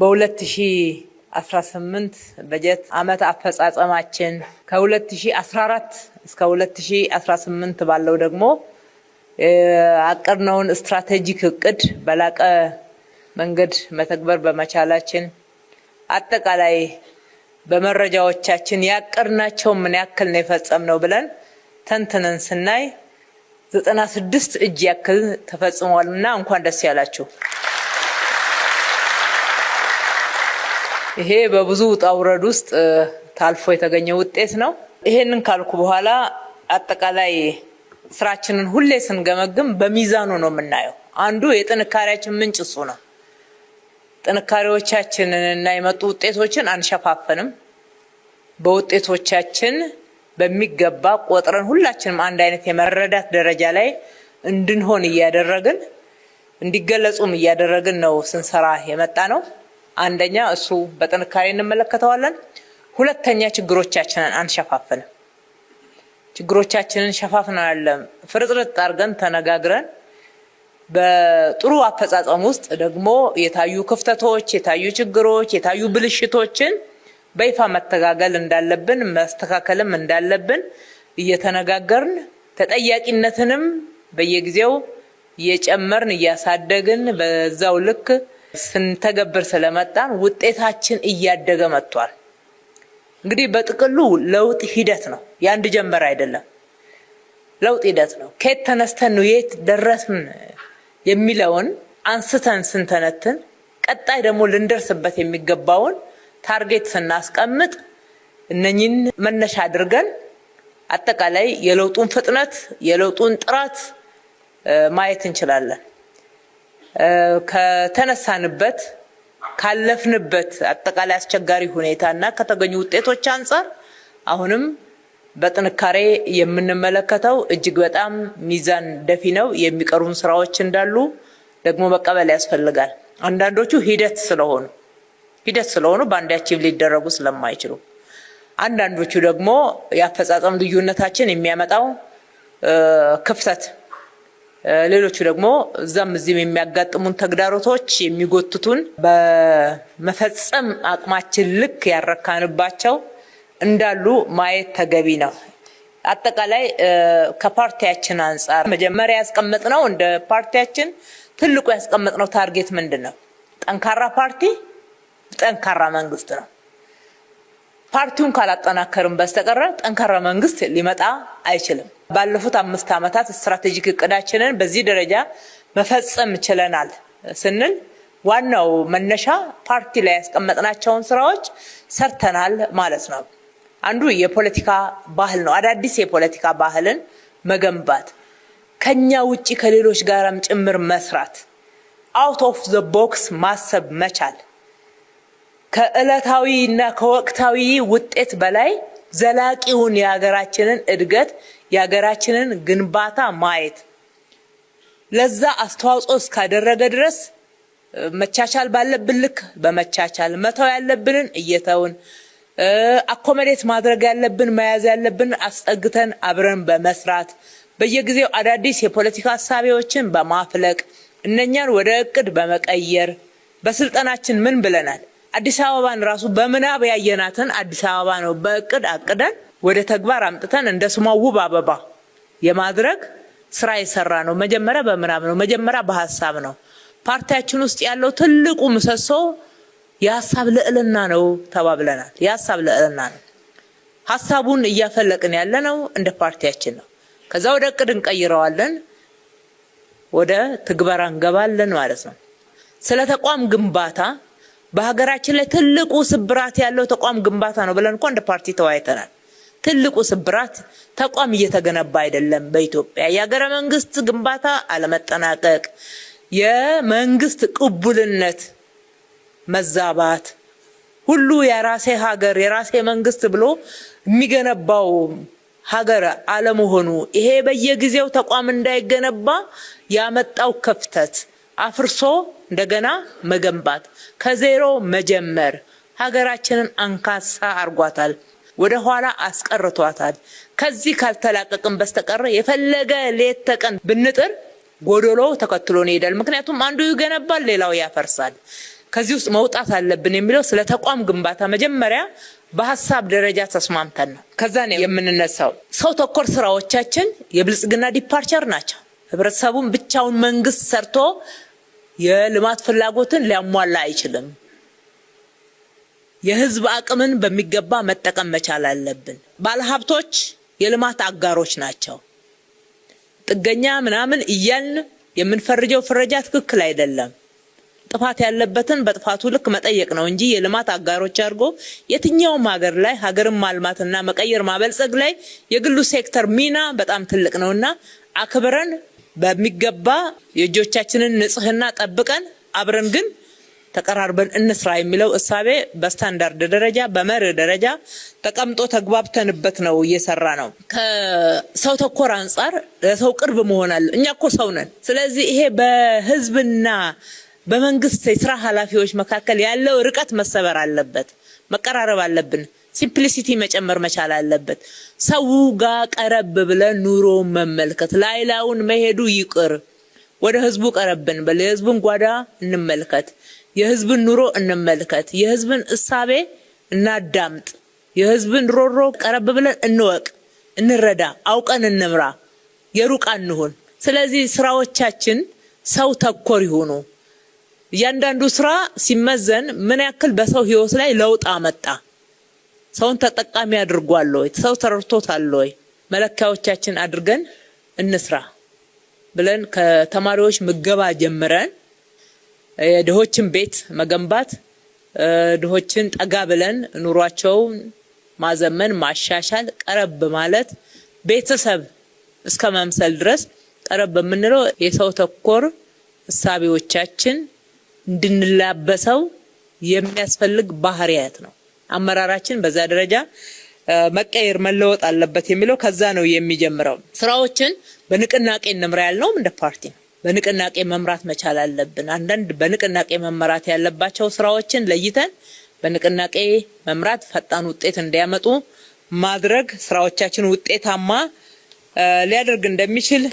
በ2018 በጀት ዓመት አፈጻጸማችን ከ2014 እስከ 2018 ባለው ደግሞ አቀርነውን ስትራቴጂክ እቅድ በላቀ መንገድ መተግበር በመቻላችን አጠቃላይ በመረጃዎቻችን ያቀርናቸው ምን ያክል ነው የፈጸምነው ብለን ተንተነን ስናይ 96 እጅ ያክል ተፈጽሟልና እንኳን ደስ ያላችሁ። ይሄ በብዙ ውጣ ውረድ ውስጥ ታልፎ የተገኘ ውጤት ነው። ይሄንን ካልኩ በኋላ አጠቃላይ ስራችንን ሁሌ ስንገመግም በሚዛኑ ነው የምናየው። አንዱ የጥንካሬያችን ምንጭ እሱ ነው። ጥንካሬዎቻችንን እና የመጡ ውጤቶችን አንሸፋፈንም። በውጤቶቻችን በሚገባ ቆጥረን ሁላችንም አንድ አይነት የመረዳት ደረጃ ላይ እንድንሆን እያደረግን እንዲገለጹም እያደረግን ነው ስንሰራ የመጣ ነው። አንደኛ እሱ በጥንካሬ እንመለከተዋለን። ሁለተኛ ችግሮቻችንን አንሸፋፈንም። ችግሮቻችንን ሸፋፍናል ፍርጥርጥ አድርገን ተነጋግረን በጥሩ አፈጻጸም ውስጥ ደግሞ የታዩ ክፍተቶች፣ የታዩ ችግሮች፣ የታዩ ብልሽቶችን በይፋ መተጋገል እንዳለብን ማስተካከልም እንዳለብን እየተነጋገርን ተጠያቂነትንም በየጊዜው እየጨመርን እያሳደግን በዛው ልክ ስንተገብር ስለመጣን ውጤታችን እያደገ መጥቷል። እንግዲህ በጥቅሉ ለውጥ ሂደት ነው፣ ያንድ ጀመር አይደለም። ለውጥ ሂደት ነው። ከየት ተነስተን ነው የት ደረስን የሚለውን አንስተን ስንተነትን ቀጣይ ደግሞ ልንደርስበት የሚገባውን ታርጌት ስናስቀምጥ እነኚህን መነሻ አድርገን አጠቃላይ የለውጡን ፍጥነት የለውጡን ጥራት ማየት እንችላለን። ከተነሳንበት ካለፍንበት አጠቃላይ አስቸጋሪ ሁኔታና ከተገኙ ውጤቶች አንፃር አሁንም በጥንካሬ የምንመለከተው እጅግ በጣም ሚዛን ደፊ ነው። የሚቀሩን ስራዎች እንዳሉ ደግሞ መቀበል ያስፈልጋል። አንዳንዶቹ ሂደት ስለሆኑ በአንድ አቺቭ ሊደረጉ ስለማይችሉ፣ አንዳንዶቹ ደግሞ የአፈጻጸም ልዩነታችን የሚያመጣው ክፍተት፣ ሌሎቹ ደግሞ እዛም እዚህም የሚያጋጥሙን ተግዳሮቶች የሚጎትቱን በመፈጸም አቅማችን ልክ ያረካንባቸው እንዳሉ ማየት ተገቢ ነው። አጠቃላይ ከፓርቲያችን አንፃር መጀመሪያ ያስቀመጥነው እንደ ፓርቲያችን ትልቁ ያስቀመጥነው ታርጌት ምንድነው? ጠንካራ ፓርቲ፣ ጠንካራ መንግስት ነው። ፓርቲውን ካላጠናከርን በስተቀር ጠንካራ መንግስት ሊመጣ አይችልም። ባለፉት 5 ዓመታት ስትራቴጂክ እቅዳችንን በዚህ ደረጃ መፈጸም ችለናል ስንል ዋናው መነሻ ፓርቲ ላይ ያስቀመጥናቸውን ስራዎች ሰርተናል ማለት ነው። አንዱ የፖለቲካ ባህል ነው። አዳዲስ የፖለቲካ ባህልን መገንባት፣ ከኛ ውጪ ከሌሎች ጋርም ጭምር መስራት፣ አውት ኦፍ ዘ ቦክስ ማሰብ መቻል፣ ከዕለታዊና ከወቅታዊ ውጤት በላይ ዘላቂውን የሀገራችንን እድገት የሀገራችንን ግንባታ ማየት፣ ለዛ አስተዋጽኦ እስካደረገ ድረስ መቻቻል ባለብን ልክ በመቻቻል መተው ያለብንን እየተውን አኮሞዴት ማድረግ ያለብን መያዝ ያለብን አስጠግተን አብረን በመስራት በየጊዜው አዳዲስ የፖለቲካ ሐሳቦችን በማፍለቅ እነኛን ወደ እቅድ በመቀየር በስልጣናችን ምን ብለናል? አዲስ አበባን ራሱ በምናብ ያየናትን አዲስ አበባ ነው በእቅድ አቅደን ወደ ተግባር አምጥተን እንደ ስሟ ውብ አበባ የማድረግ ስራ የሰራ ነው። መጀመሪያ በምናብ ነው፣ መጀመሪያ በሐሳብ ነው። ፓርቲያችን ውስጥ ያለው ትልቁ ምሰሶ የሐሳብ ልዕልና ነው ተባብለናል። የሐሳብ ልዕልና ነው። ሐሳቡን እያፈለቅን ያለነው እንደ ፓርቲያችን ነው። ከዛ ወደ እቅድ እንቀይረዋለን፣ ወደ ትግበራ እንገባለን ማለት ነው። ስለ ተቋም ግንባታ በሀገራችን ላይ ትልቁ ስብራት ያለው ተቋም ግንባታ ነው ብለን እንደ ፓርቲ ተወያይተናል። ትልቁ ስብራት ተቋም እየተገነባ አይደለም በኢትዮጵያ። የሀገረ መንግስት ግንባታ አለመጠናቀቅ፣ የመንግስት ቅቡልነት መዛባት፣ ሁሉ የራሴ ሀገር የራሴ መንግስት ብሎ የሚገነባው ሀገር አለመሆኑ፣ ይሄ በየጊዜው ተቋም እንዳይገነባ ያመጣው ክፍተት አፍርሶ እንደገና መገንባት፣ ከዜሮ መጀመር ሀገራችንን አንካሳ አርጓታል፣ ወደ ኋላ አስቀርቷታል። ከዚህ ካልተላቀቅን በስተቀር የፈለገ ሌት ተቀን ብንጥር ጎዶሎ ተከትሎን ይሄዳል። ምክንያቱም አንዱ ይገነባል፣ ሌላው ያፈርሳል። ከዚህ ውስጥ መውጣት አለብን የሚለው ስለ ተቋም ግንባታ መጀመሪያ በሐሳብ ደረጃ ተስማምተን ነው ከዛ ነው የምንነሳው። ሰው ተኮር ስራዎቻችን የብልጽግና ዲፓርቸር ናቸው። ህብረተሰቡን ብቻውን መንግስት ሰርቶ የልማት ፍላጎትን ሊያሟላ አይችልም። የህዝብ አቅምን በሚገባ መጠቀም መቻል አለብን። ባለሀብቶች የልማት አጋሮች ናቸው። ጥገኛ ምናምን እያልን የምንፈርጀው ፍረጃ ትክክል አይደለም። ጥፋት ያለበትን በጥፋቱ ልክ መጠየቅ ነው እንጂ የልማት አጋሮች አድርጎ የትኛውም ሀገር ላይ ሀገርን ማልማትና መቀየር ማበልጸግ ላይ የግሉ ሴክተር ሚና በጣም ትልቅ ነውና አክብረን በሚገባ የእጆቻችንን ንጽህና ጠብቀን አብረን ግን ተቀራርበን እንስራ የሚለው እሳቤ በስታንዳርድ ደረጃ በመርህ ደረጃ ተቀምጦ ተግባብተንበት ነው እየሰራ ነው። ከሰው ተኮር አንፃር ለሰው ቅርብ መሆን አለ። እኛ እኮ ሰው ነን። ስለዚህ ይሄ በህዝብና በመንግስት የስራ ኃላፊዎች መካከል ያለው ርቀት መሰበር አለበት። መቀራረብ አለብን። ሲምፕሊሲቲ መጨመር መቻል አለበት። ሰው ጋር ቀረብ ብለን ኑሮ መመልከት ላይላውን መሄዱ ይቅር። ወደ ህዝቡ ቀረብን በለህዝቡን ጓዳ እንመልከት። የህዝብን ኑሮ እንመልከት። የህዝብን እሳቤ እናዳምጥ። የህዝብን ሮሮ ቀረብ ብለን እንወቅ፣ እንረዳ፣ አውቀን እንምራ። የሩቅ አንሁን። ስለዚህ ስራዎቻችን ሰው ተኮር ይሁኑ። እያንዳንዱ ስራ ሲመዘን ምን ያክል በሰው ህይወት ላይ ለውጥ አመጣ፣ ሰውን ተጠቃሚ አድርጓል ወይ፣ ሰው ተረድቶታል ወይ፣ መለኪያዎቻችን አድርገን እንስራ ብለን ከተማሪዎች ምገባ ጀምረን የድሆችን ቤት መገንባት ድሆችን ጠጋ ብለን ኑሯቸውን ማዘመን ማሻሻል ቀረብ ማለት ቤተሰብ እስከ መምሰል ድረስ ቀረብ የምንለው የሰው ተኮር እሳቤዎቻችን እንድንላበሰው የሚያስፈልግ ባህሪያት ነው። አመራራችን በዛ ደረጃ መቀየር መለወጥ አለበት የሚለው ከዛ ነው የሚጀምረው። ስራዎችን በንቅናቄ እንምራ ያልነው እንደ ፓርቲ ነው። በንቅናቄ መምራት መቻል አለብን። አንዳንድ በንቅናቄ መመራት ያለባቸው ስራዎችን ለይተን በንቅናቄ መምራት ፈጣን ውጤት እንዲያመጡ ማድረግ ስራዎቻችን ውጤታማ ሊያደርግ እንደሚችል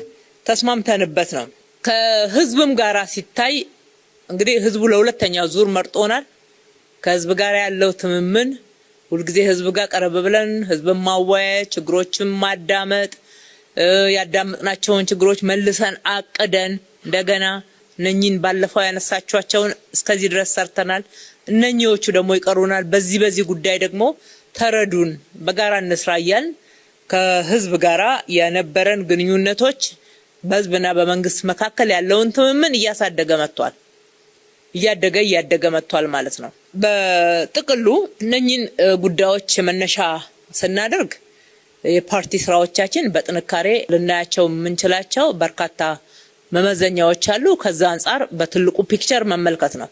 ተስማምተንበት ነው። ከህዝብም ጋራ ሲታይ እንግዲህ ህዝቡ ለሁለተኛው ዙር መርጦናል። ከህዝብ ጋር ያለው ትምምን ሁልጊዜ ህዝብ ጋር ቀረብ ብለን ህዝብን ማወያየት፣ ችግሮችን ማዳመጥ፣ ያዳመጥናቸውን ችግሮች መልሰን አቅደን እንደገና እነኚህን ባለፈው ያነሳቸዋቸውን እስከዚህ ድረስ ሰርተናል፣ እነኚዎቹ ደግሞ ይቀሩናል፣ በዚህ ጉዳይ ደግሞ ተረዱን፣ በጋራ እንስራ እያልን ከህዝብ ጋራ የነበረን ግንኙነቶች በህዝብና በመንግስት መካከል ያለውን ትምምን እያሳደገ መጥቷል። እያደገ መጥቷል ማለት ነው። በጥቅሉ እነኚህን ጉዳዮች መነሻ ስናደርግ የፓርቲ ስራዎቻችን በጥንካሬ ልናያቸው የምንችላቸው በርካታ መመዘኛዎች አሉ። ከዛ አንፃር በትልቁ ፒክቸር መመልከት ነው።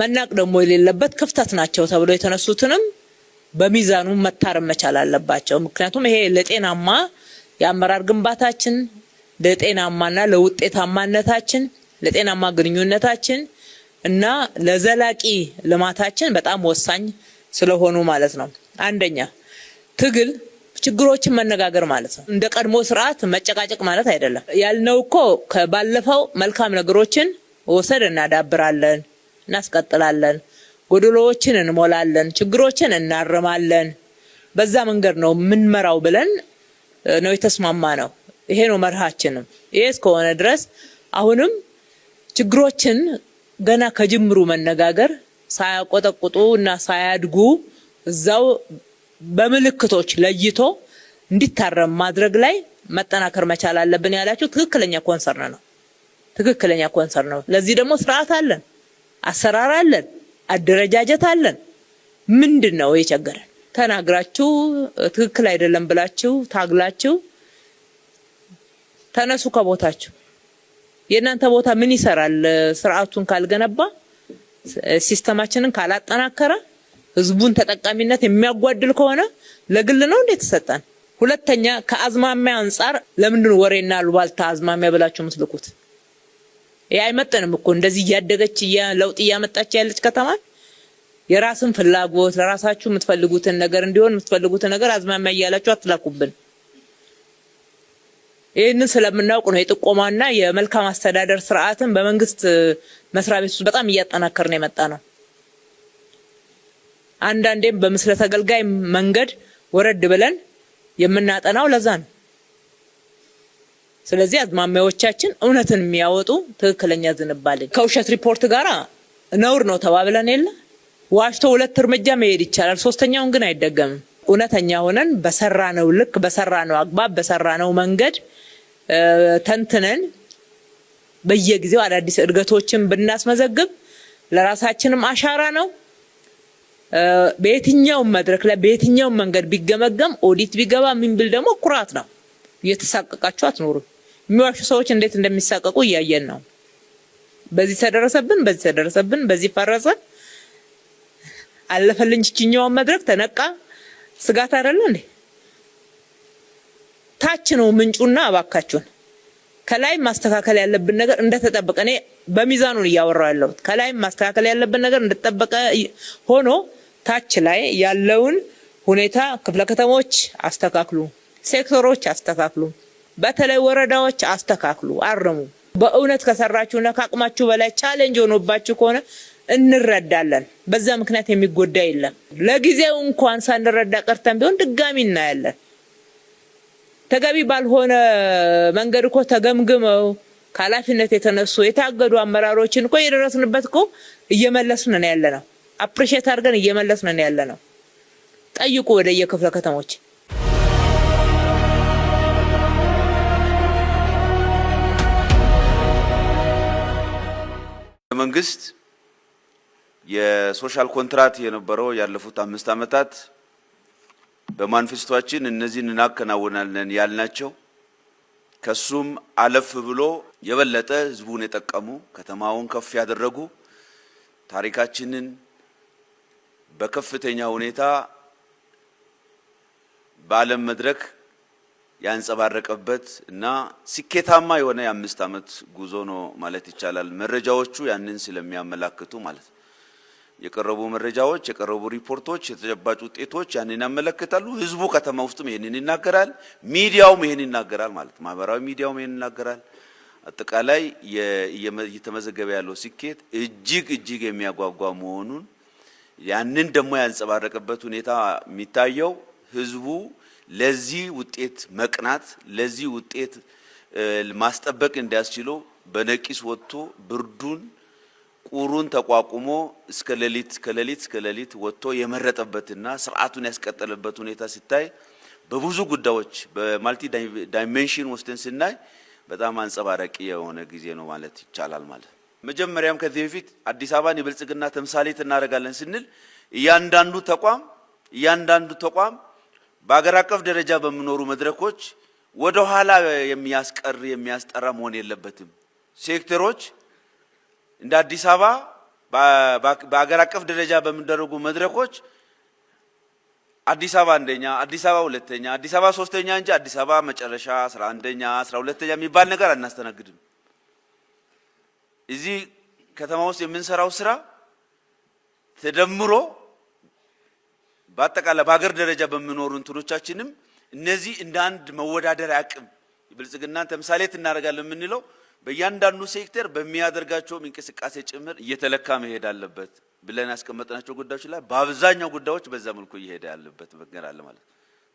መናቅ ደግሞ የሌለበት ክፍተት ናቸው ተብሎ የተነሱትንም በሚዛኑ መታረም መቻል አለባቸው። ምክንያቱም ይሄ ለጤናማ የአመራር ግንባታችን ለጤናማና ለውጤታማነታችን ለጤናማ ግንኙነታችን እና ለዘላቂ ልማታችን በጣም ወሳኝ ስለሆኑ ማለት ነው። አንደኛ ትግል ችግሮችን መነጋገር ማለት ነው። እንደ ቀድሞ ስርዓት መጨቃጨቅ ማለት አይደለም። ያልነው እኮ ከባለፈው መልካም ነገሮችን ወሰድ እናዳብራለን፣ እናስቀጥላለን፣ ጎደሎዎችን እንሞላለን፣ ችግሮችን እናርማለን። በዛ መንገድ ነው ምንመራው ብለን ነው የተስማማ ነው። ይሄ ነው መርሃችንም። ይሄ እስከሆነ ድረስ አሁንም ችግሮችን ገና ከጅምሩ መነጋገር ሳያቆጠቁጡ እና ሳያድጉ እዛው በምልክቶች ለይቶ እንዲታረም ማድረግ ላይ መጠናከር መቻል አለብን ያላችሁ ትክክለኛ ኮንሰርን ነው። ለዚህ ደግሞ ስርዓት አለን፣ አሰራር አለን፣ አደረጃጀት አለን። ምንድነው የቸገረን? ተናግራችሁ ትክክል አይደለም ብላችሁ ታግላችሁ ተነሱ ከቦታችሁ። የእናንተ ቦታ ምን ይሰራል? ስርዓቱን ካልገነባ፣ ሲስተማችንን ካላጠናከረ፣ ህዝቡን ተጠቃሚነት የሚያጓድል ከሆነ ለግል ነው እንዴት ተሰጠን? ሁለተኛ ከአዝማሚያ አንፃር ለምንድን ወሬና አሉባልታ አዝማሚያ ብላችሁ የምትልኩት? ይሄ አይመጥንም እኮ። እንደዚህ እያደገች ለውጥ እያመጣች ያለች ከተማ የራስን ፍላጎት ለራሳችሁ የምትፈልጉትን ነገር እንዲሆን የምትፈልጉትን ነገር አዝማሚያ እያላችሁ አትላኩብን። ይህንን ስለምናውቅ ነው የጥቆማና የመልካም አስተዳደር ስርዓትን በመንግስት መስሪያ ቤት ውስጥ በጣም እያጠናከርን የመጣ ነው። አንዳንዴም በምስለ ተገልጋይ መንገድ ወረድ ብለን የምናጠናው ለዛ ነው። ስለዚህ አዝማሚያዎቻችን እውነትን የሚያወጡ ትክክለኛ ዝንባሌ ከውሸት ሪፖርት ጋር ነውር ነው ተባብለን የለ ዋሽቶ 2 እርምጃ መሄድ ይቻላል፣ ሶስተኛውን ግን አይደገምም። እውነተኛ ሆነን በሰራነው ልክ በሰራነው አግባብ በሰራነው መንገድ ተንትነን በየጊዜው አዳዲስ እድገቶችን ብናስመዘግብ ለራሳችንም አሻራ ነው። በየትኛው መድረክ ላይ በየትኛው መንገድ ቢገመገም ኦዲት ቢገባ ምን ቢል ደግሞ ኩራት ነው። እየተሳቀቃችሁ አትኖሩ። የሚዋሹ ሰዎች እንዴት እንደሚሳቀቁ እያየን ነው። በዚህ ተደረሰብን፣ በዚህ ተደረሰብን፣ በዚህ ፈረሰ አለፈልኝ እችኛው መድረክ ተነቃ ስጋት አይደለ እንዴ? ታች ነው ምንጩና አባካችሁን ከላይ ማስተካከል ያለብን ነገር እንደተጠበቀ እኔ በሚዛኑ እያወራው ያለው ከላይ ማስተካከል ያለብን ነገር እንደተጠበቀ ሆኖ ታች ላይ ያለውን ሁኔታ ክፍለ ከተሞች አስተካክሉ፣ ሴክተሮች አስተካክሉ፣ በተለይ ወረዳዎች አስተካክሉ፣ አርሙ። በእውነት ከሰራችሁና ከአቅማችሁ በላይ ቻሌንጅ ሆኖባችሁ ከሆነ እንረዳለን። በዛ ምክንያት የሚጎዳ የለም። ለጊዜው እንኳን ሳንረዳ ቀርተን ቢሆን ድጋሚ እናያለን። ተገቢ ባልሆነ መንገድ እኮ ተገምግመው ከኃላፊነት የተነሱ የታገዱ አመራሮችን እኮ የደረስንበት እኮ እየመለስን ነው ያለነው። አፕሪሼት አድርገን እየመለስን ነው ያለነው። ጠይቁ ወደ የክፍለ ከተሞች። መንግስት የሶሻል ኮንትራክት የነበረው ያለፉት 5 ዓመታት በማኒፌስቶአችን እነዚህን እናከናውናለን ያልናቸው ከሱም አለፍ ብሎ የበለጠ ህዝቡን የጠቀሙ ከተማውን ከፍ ያደረጉ ታሪካችንን በከፍተኛ ሁኔታ በዓለም መድረክ ያንጸባረቀበት እና ስኬታማ የሆነ የ5 ዓመት ጉዞ ነው ማለት ይቻላል። መረጃዎቹ ያንን ስለሚያመላክቱ ማለት ነው። የቀረቡ መረጃዎች፣ የቀረቡ ሪፖርቶች፣ የተጨባጭ ውጤቶች ያንን ያመለክታሉ። ህዝቡ ከተማ ውስጥም ይሄንን ይናገራል፣ ሚዲያውም ይሄንን ይናገራል ማለት ማህበራዊ ሚዲያውም ይሄንን ይናገራል። አጠቃላይ እየተመዘገበ ያለው ስኬት እጅግ የሚያጓጓ መሆኑን ያንን ደግሞ ያንጸባረቀበት ሁኔታ የሚታየው ህዝቡ ለዚህ ውጤት መቅናት ለዚህ ውጤት ማስጠበቅ እንዲያስችለው በነቂስ ወጥቶ ብርዱን ቁሩን ተቋቁሞ እስከ ሌሊት ወጥቶ የመረጠበትና ስርዓቱን ያስቀጠለበት ሁኔታ ሲታይ በብዙ ጉዳዮች በማልቲ ዳይሜንሽን ወስደን ስናይ በጣም አንጸባራቂ የሆነ ጊዜ ነው ማለት ይቻላል ማለት። መጀመሪያም ከዚህ በፊት አዲስ አበባን የብልጽግና ተምሳሌት እናደርጋለን ስንል እያንዳንዱ ተቋም በአገር አቀፍ ደረጃ በሚኖሩ መድረኮች ወደ ኋላ የሚያስጠራ መሆን የለበትም። ሴክተሮች እንደ አዲስ አበባ በአገር አቀፍ ደረጃ በሚደረጉ መድረኮች አዲስ አበባ አንደኛ፣ አዲስ አበባ ሁለተኛ፣ አዲስ አበባ ሶስተኛ እንጂ አዲስ አበባ መጨረሻ 11ኛ 12ኛ የሚባል ነገር አናስተናግድም። እዚህ ከተማ ውስጥ የምንሰራው ስራ ተደምሮ በአጠቃላይ በአገር ደረጃ በሚኖሩ እንትኖቻችንም እነዚህ እንደ አንድ መወዳደሪያ አቅም የብልጽግናን ተምሳሌት እናደርጋለን የምንለው በእያንዳንዱ ሴክተር በሚያደርጋቸው እንቅስቃሴ ጭምር እየተለካ መሄድ አለበት ብለን ያስቀመጥናቸው ጉዳዮች ላይ በአብዛኛው ጉዳዮች በዛ መልኩ እየሄደ ያለበት ነገር አለ ማለት።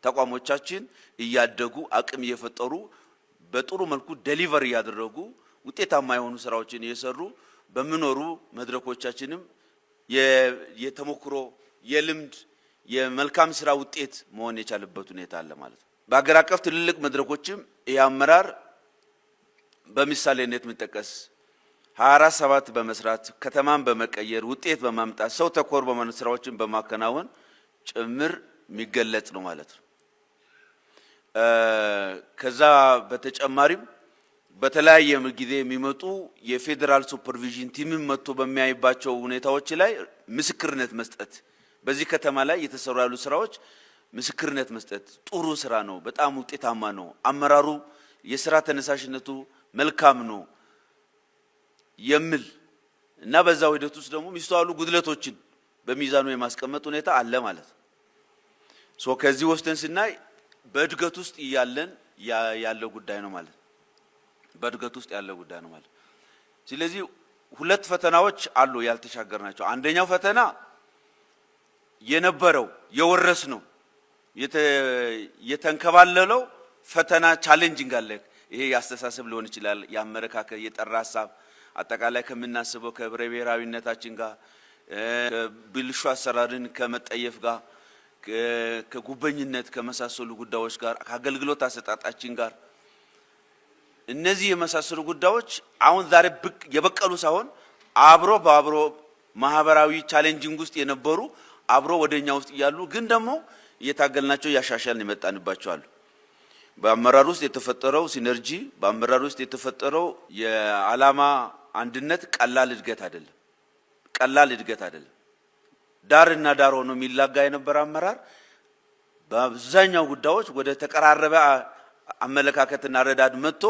ተቋሞቻችን እያደጉ አቅም እየፈጠሩ በጥሩ መልኩ ዴሊቨር ያደረጉ ውጤታማ የሆኑ ስራዎችን እየሰሩ በሚኖሩ መድረኮቻችንም የተሞክሮ የልምድ የመልካም ስራ ውጤት መሆን የቻለበት ሁኔታ አለ ማለት ነው። በአገር አቀፍ ትልልቅ መድረኮችም የአመራር በምሳሌነት የሚጠቀስ 24/7 በመስራት ከተማን በመቀየር ውጤት በማምጣት ሰው ተኮር በመሆኑ ስራዎችን በማከናወን ጭምር የሚገለጽ ነው ማለት ነው። ከዛ በተጨማሪም በተለያየ ጊዜ የሚመጡ የፌደራል ሱፐርቪዥን ቲም መጥቶ በሚያይባቸው ሁኔታዎች ላይ ምስክርነት መስጠት በዚህ ከተማ ላይ የተሰሩ ያሉ ስራዎች ምስክርነት መስጠት ጥሩ ስራ ነው፣ በጣም ውጤታማ ነው፣ አመራሩ የስራ ተነሳሽነቱ መልካም ነው የሚል እና በዛው ሂደት ውስጥ ደግሞ የሚስተዋሉ ጉድለቶችን በሚዛኑ የማስቀመጥ ሁኔታ አለ ማለት ነው። ከዚህ ወስደን ስናይ በእድገት ውስጥ እያለን ያለው ጉዳይ ነው ማለት በእድገት ውስጥ ያለው ጉዳይ ነው ማለት። ስለዚህ ሁለት ፈተናዎች አሉ ያልተሻገርናቸው። አንደኛው ፈተና የነበረው የወረስነው የተንከባለለው ፈተና ቻሌንጂንግ አለ። ይሄ ያስተሳሰብ ሊሆን ይችላል፣ ያመረካከ የጠራ ሐሳብ አጠቃላይ ከምናስበው ከህብረ ብሔራዊነታችን ጋር ብልሹ አሰራርን ከመጠየፍ ጋር ከጉበኝነት ከመሳሰሉ ጉዳዮች ጋር ከአገልግሎት አሰጣጣችን ጋር እነዚህ የመሳሰሉ ጉዳዮች አሁን ዛሬ የበቀሉ ሳይሆን አብሮ ማህበራዊ ቻሌንጂንግ ውስጥ የነበሩ አብሮ ወደኛ ውስጥ ያሉ ግን ደግሞ እየታገልናቸው ያሻሻልን የመጣንባቸው አሉ። በአመራር ውስጥ የተፈጠረው ሲነርጂ በአመራር ውስጥ የተፈጠረው የዓላማ አንድነት ቀላል እድገት አይደለም። ዳርና ዳር ሆኖ የሚላጋ የነበረ አመራር በአብዛኛው ጉዳዮች ወደ ተቀራረበ አመለካከትና ረዳድ መጥቶ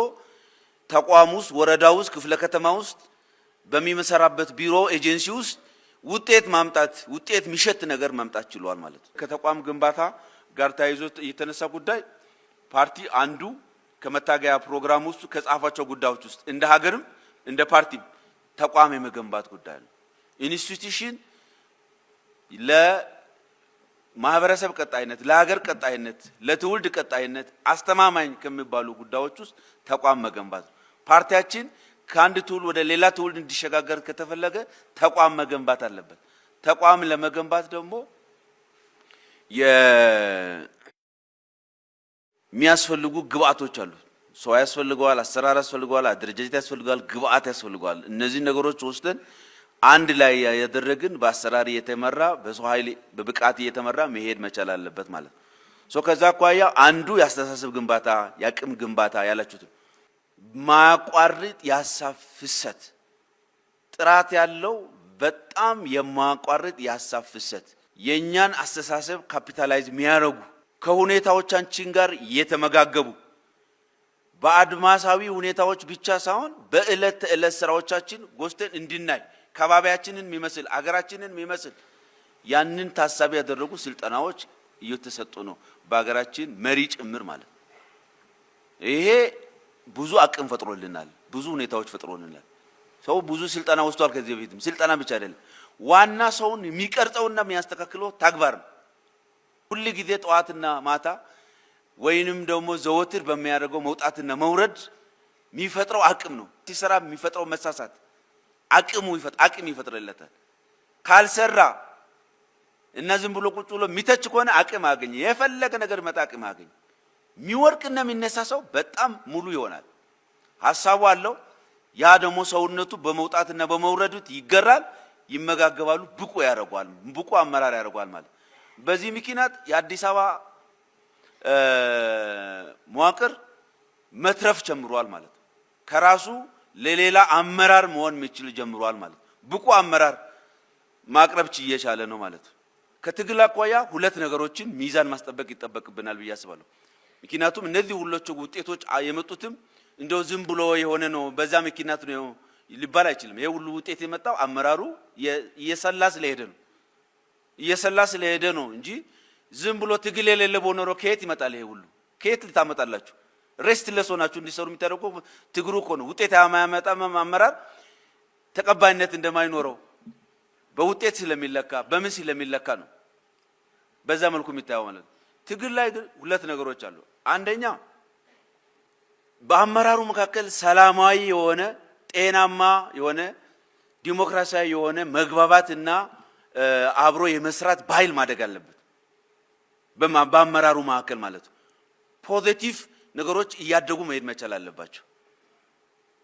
ተቋም ውስጥ ወረዳ ውስጥ ክፍለ ከተማ ውስጥ በሚመሰራበት ቢሮ ኤጀንሲ ውስጥ ውጤት የሚሸት ነገር ማምጣት ችሏል ማለት ነው። ከተቋም ግንባታ ጋር ተያይዞ የተነሳ ጉዳይ ፓርቲ አንዱ ከመታገያ ፕሮግራም ውስጥ ከጻፋቸው ጉዳዮች ውስጥ እንደ ሀገርም እንደ ፓርቲም ተቋም የመገንባት ጉዳይ ነው። ኢንስቲትዩሽን ለማህበረሰብ ቀጣይነት፣ ለሀገር ቀጣይነት፣ ለትውልድ ቀጣይነት አስተማማኝ ከሚባሉ ጉዳዮች ውስጥ ተቋም መገንባት ነው። ፓርቲያችን ከአንድ ትውልድ ወደ ሌላ ትውልድ እንዲሸጋገር ከተፈለገ ተቋም መገንባት አለበት። ተቋም ለመገንባት ደግሞ የሚያስፈልጉ ግብአቶች አሉ። ሰው ያስፈልገዋል፣ አሰራር ያስፈልገዋል፣ አደረጃጀት ያስፈልገዋል፣ ግብአት ያስፈልገዋል። እነዚህ ነገሮች ወስደን አንድ ላይ ያደረግን በአሰራር እየተመራ በሰው ኃይል በብቃት እየተመራ መሄድ መቻል አለበት ማለት ነው። ከዛ አኳያ አንዱ ያስተሳሰብ ግንባታ ያቅም ግንባታ ያላችሁት ማቋርጥ ያሳብ ፍሰት ጥራት ያለው በጣም የማቋርጥ ያሳብ ፍሰት የኛን አስተሳሰብ ካፒታላይዝ የሚያረጉ ከሁኔታዎቻችን ጋር የተመጋገቡ በአድማሳዊ ሁኔታዎች ብቻ ሳይሆን በእለት ተእለት ስራዎቻችን ጎስተን እንድናይ ከባቢያችንን የሚመስል አገራችንን የሚመስል ያንን ታሳቢ ያደረጉ ስልጠናዎች እየተሰጡ ነው በአገራችን መሪ ጭምር ማለት ነው። ይሄ ብዙ አቅም ፈጥሮልናል፣ ብዙ ሁኔታዎች ፈጥሮልናል። ሰው ብዙ ስልጠና ወስቷል። ከዚህ በፊትም ስልጠና ብቻ አይደለም፣ ዋና ሰውን የሚቀርጸውና የሚያስተካክለው ተግባር ነው። ሁሉ ጊዜ ጠዋትና ማታ ወይንም ደግሞ ዘወትር በሚያደርገው መውጣትና መውረድ የሚፈጥረው አቅም ነው። ሲሰራ የሚፈጥረው መሳሳት አቅም ይፈጥርለታል። ካልሰራ እና ዝም ብሎ ቁጭ ብሎ የሚተች ከሆነ አቅም አገኘ የፈለገ ነገር መጣ አቅም አገኘ የሚወርቅና የሚነሳ ሰው በጣም ሙሉ ይሆናል። ሐሳቡ አለው። ያ ደግሞ ሰውነቱ በመውጣትና በመውረዱት ይገራል፣ ይመጋገባሉ፣ ብቁ ያደርጋል፣ ብቁ አመራር ያደርጋል ማለት። በዚህ ምክንያት የአዲስ አበባ መዋቅር መትረፍ ጀምሯል ማለት ከራሱ ለሌላ አመራር መሆን የሚችል ጀምሯል ማለት ብቁ አመራር ማቅረብ እየቻለ ነው ማለት። ከትግል አኳያ ሁለት ነገሮችን ሚዛን ማስጠበቅ ይጠበቅብናል ብዬ አስባለሁ። ምክንያቱም እነዚህ ሁሎቹ ውጤቶች የመጡትም እንደው ዝም ብሎ የሆነ ነው በዛ ምክንያት ነው ሊባል አይችልም። ይሄ ሁሉ ውጤት የመጣው አመራሩ እየሰላ ስለሄደ ነው እንጂ ዝም ብሎ ትግል የሌለ ቦኖሮ ከየት ይመጣል? ይሄ ሁሉ ከየት ልታመጣላችሁ? ሬስት ለሶናችሁ እንዲሰሩ የሚታደርጉ ትግሩ እኮ ነው። ውጤት ያማያመጣ አመራር ተቀባይነት እንደማይኖረው በውጤት ስለሚለካ በምን ስለሚለካ ነው በዛ መልኩ የሚታየው ማለት ነው። ትግል ላይ ሁለት ነገሮች አሉ። አንደኛ በአመራሩ መካከል ሰላማዊ የሆነ ጤናማ የሆነ ዲሞክራሲያዊ የሆነ መግባባትና አብሮ የመስራት ባህል ማደግ አለበት በአመራሩ መካከል ማለት ነው። ፖዚቲቭ ነገሮች እያደጉ መሄድ መቻል አለባቸው።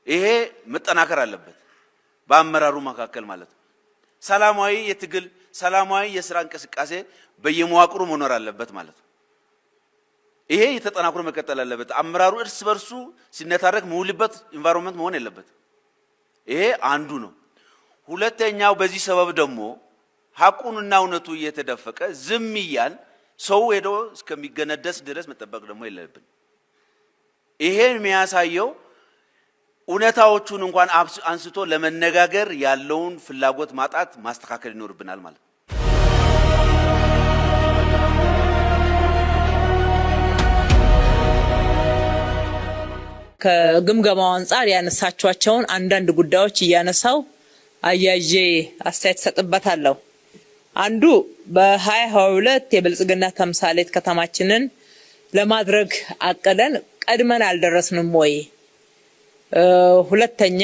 ይሄ መጠናከር አለበት በአመራሩ መካከል ማለት ነው። ሰላማዊ የትግል ሰላማዊ የሥራ እንቅስቃሴ በየመዋቅሩ መኖር አለበት ማለት ነው። ይሄ የተጠናክሮ መቀጠል አለበት። አመራሩ እርስ በርሱ ሲነታረክ መውልበት ኢንቫይሮንመንት መሆን የለበት። ይሄ አንዱ ነው። ሁለተኛው በዚህ ሰበብ ደግሞ ሐቁንና እውነቱ እየተደፈቀ ዝም ይያል ሰው ሄዶ እስከሚገነደስ ድረስ መጠበቅ ደግሞ የለብን። ይሄን የሚያሳየው እውነታዎቹን እንኳን አንስቶ ለመነጋገር ያለውን ፍላጎት ማጣት ማስተካከል ይኖርብናል ማለት ነው። ከግምገማው አንፃር ያነሳቸዋቸውን አንዳንድ ጉዳዮች እያነሳው አያይዤ አስተያየት ሰጥበታለሁ። አንዱ በ2022 የብልጽግና ተምሳሌት ከተማችንን ለማድረግ አቀደን ቀድመን አልደረስንም ወይ? ሁለተኛ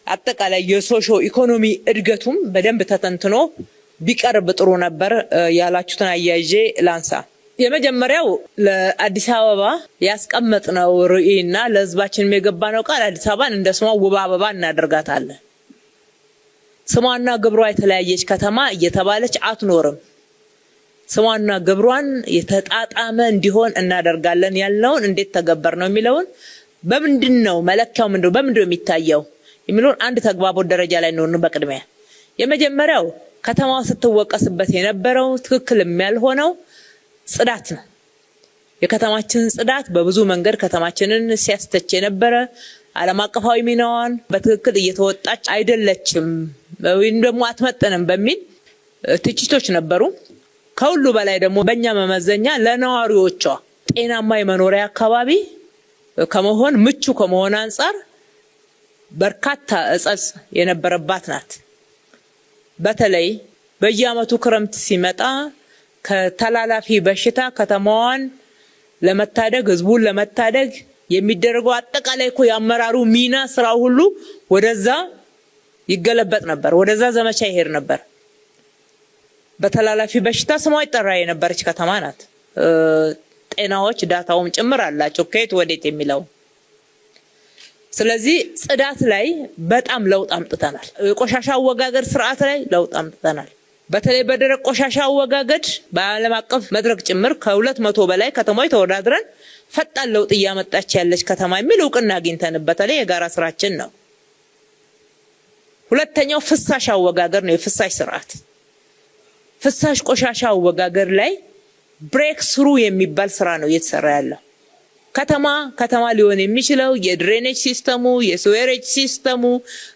አጠቃላይ የሶሾ ኢኮኖሚ እድገቱም በደንብ ተተንትኖ ቢቀርብ ጥሩ ነበር ያላችሁትን አያይዤ ላንሳ። የመጀመሪያው ለአዲስ አበባ ያስቀመጥነው ርዕይና ለህዝባችን የገባነው ቃል አዲስ አበባን እንደ ስሟ ውብ አበባ እናደርጋታለን። ስሟና ግብሯ የተለያየች ከተማ እየተባለች አትኖርም። ስሟና ግብሯን የተጣጣመ እንዲሆን እናደርጋለን ያልነውን እንዴት ተገበር ነው የሚለውን በምንድነው መለኪያው ምንድነው በምንድነው የሚታየው የሚለውን አንድ ተግባቦት ደረጃ ላይ ነው። በቅድሚያ የመጀመሪያው ከተማዋ ስትወቀስበት የነበረው ትክክል ያልሆነው ጽዳት ነው። የከተማችን ጽዳት በብዙ መንገድ ከተማችንን ሲያስተች የነበረ ዓለም አቀፋዊ ሚናዋን በትክክል እየተወጣች አይደለችም ወይም ደግሞ አትመጥንም በሚል ትችቶች ነበሩ። ከሁሉ በላይ ደግሞ በእኛ መመዘኛ ለነዋሪዎቿ ጤናማ የመኖሪያ አካባቢ ከመሆን ምቹ ከመሆን አንፃር በርካታ እጸጽ የነበረባት ናት። በተለይ በየዓመቱ ክረምት ሲመጣ ከተላላፊ በሽታ ከተማዋን ለመታደግ ህዝቡን ለመታደግ የሚደረገው አጠቃላይ እኮ ያመራሩ ሚና ስራው ሁሉ ወደዛ ይገለበጥ ነበር፣ ወደዛ ዘመቻ ይሄድ ነበር። በተላላፊ በሽታ ስሟ ይጠራ የነበረች ከተማ ናት። ጤናዎች ዳታውም ጭምር አላቸው ከየት ወዴት የሚለው። ስለዚህ ጽዳት ላይ በጣም ለውጥ አምጥተናል። ቆሻሻ አወጋገድ ስርዓት ላይ ለውጥ አምጥተናል። በተለይ በደረቅ ቆሻሻ አወጋገድ በዓለም አቀፍ መድረክ ጭምር ከ200 በላይ ከተማዎች ተወዳድረን ፈጣን ለውጥ እያመጣች ያለች ከተማ የሚል እውቅና አግኝተንበታል። የጋራ ስራችን ነው። ሁለተኛው ፍሳሽ አወጋገድ ነው። የፍሳሽ ስርዓት ፍሳሽ ቆሻሻ አወጋገድ ላይ ብሬክ ስሩ የሚባል ስራ ነው እየተሰራ ያለው። ከተማ ሊሆን የሚችለው የድሬኔጅ ሲስተሙ፣ የስዌሬጅ ሲስተሙ፣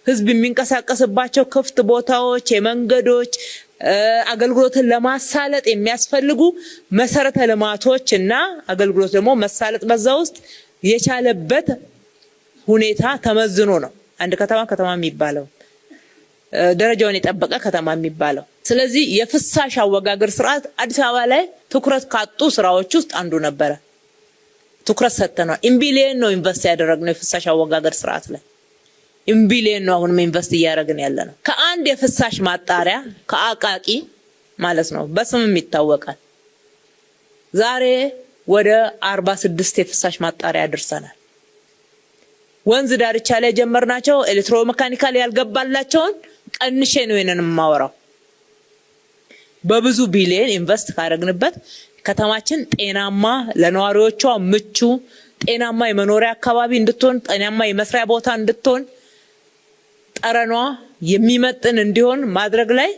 ህዝብ የሚንቀሳቀስባቸው ክፍት ቦታዎች፣ የመንገዶች አገልግሎትን ለማሳለጥ የሚያስፈልጉ መሰረተ ልማቶች እና አገልግሎት ደግሞ መሳለጥ በዛ ውስጥ የቻለበት ሁኔታ ተመዝኖ ነው አንድ ከተማ የሚባለው ደረጃውን የጠበቀ ከተማ የሚባለው። ስለዚህ የፍሳሽ አወጋገድ ስርዓት አዲስ አበባ ላይ ትኩረት ካጡ ስራዎች ውስጥ አንዱ ነበረ። ትኩረት ሰጥተናል። ኢምቢሊየን ነው ኢንቨስት ያደረግነው የፍሳሽ አወጋገድ ስርዓት ላይ። ኢምቢሊየን ነው አሁንም ኢንቨስት እያደረግን ያለነው። ከአንድ የፍሳሽ ማጣሪያ ከአቃቂ ማለት ነው በስምም ይታወቃል። ዛሬ ወደ 46 የፍሳሽ ማጣሪያ ደርሰናል። ወንዝ ዳርቻ ላይ ጀመርናቸው ኤሌክትሮሜካኒካል ያልገባላቸውን ቀንሼ ነው የነን ማወራው። በብዙ ቢሊየን ኢንቨስት ካደረግንበት ከተማችን ጤናማ ለነዋሪዎቿ ምቹ ጤናማ የመኖሪያ አካባቢ እንድትሆን ጤናማ የመስሪያ ቦታ እንድትሆን ጠረኗ የሚመጥን እንዲሆን ማድረግ ላይ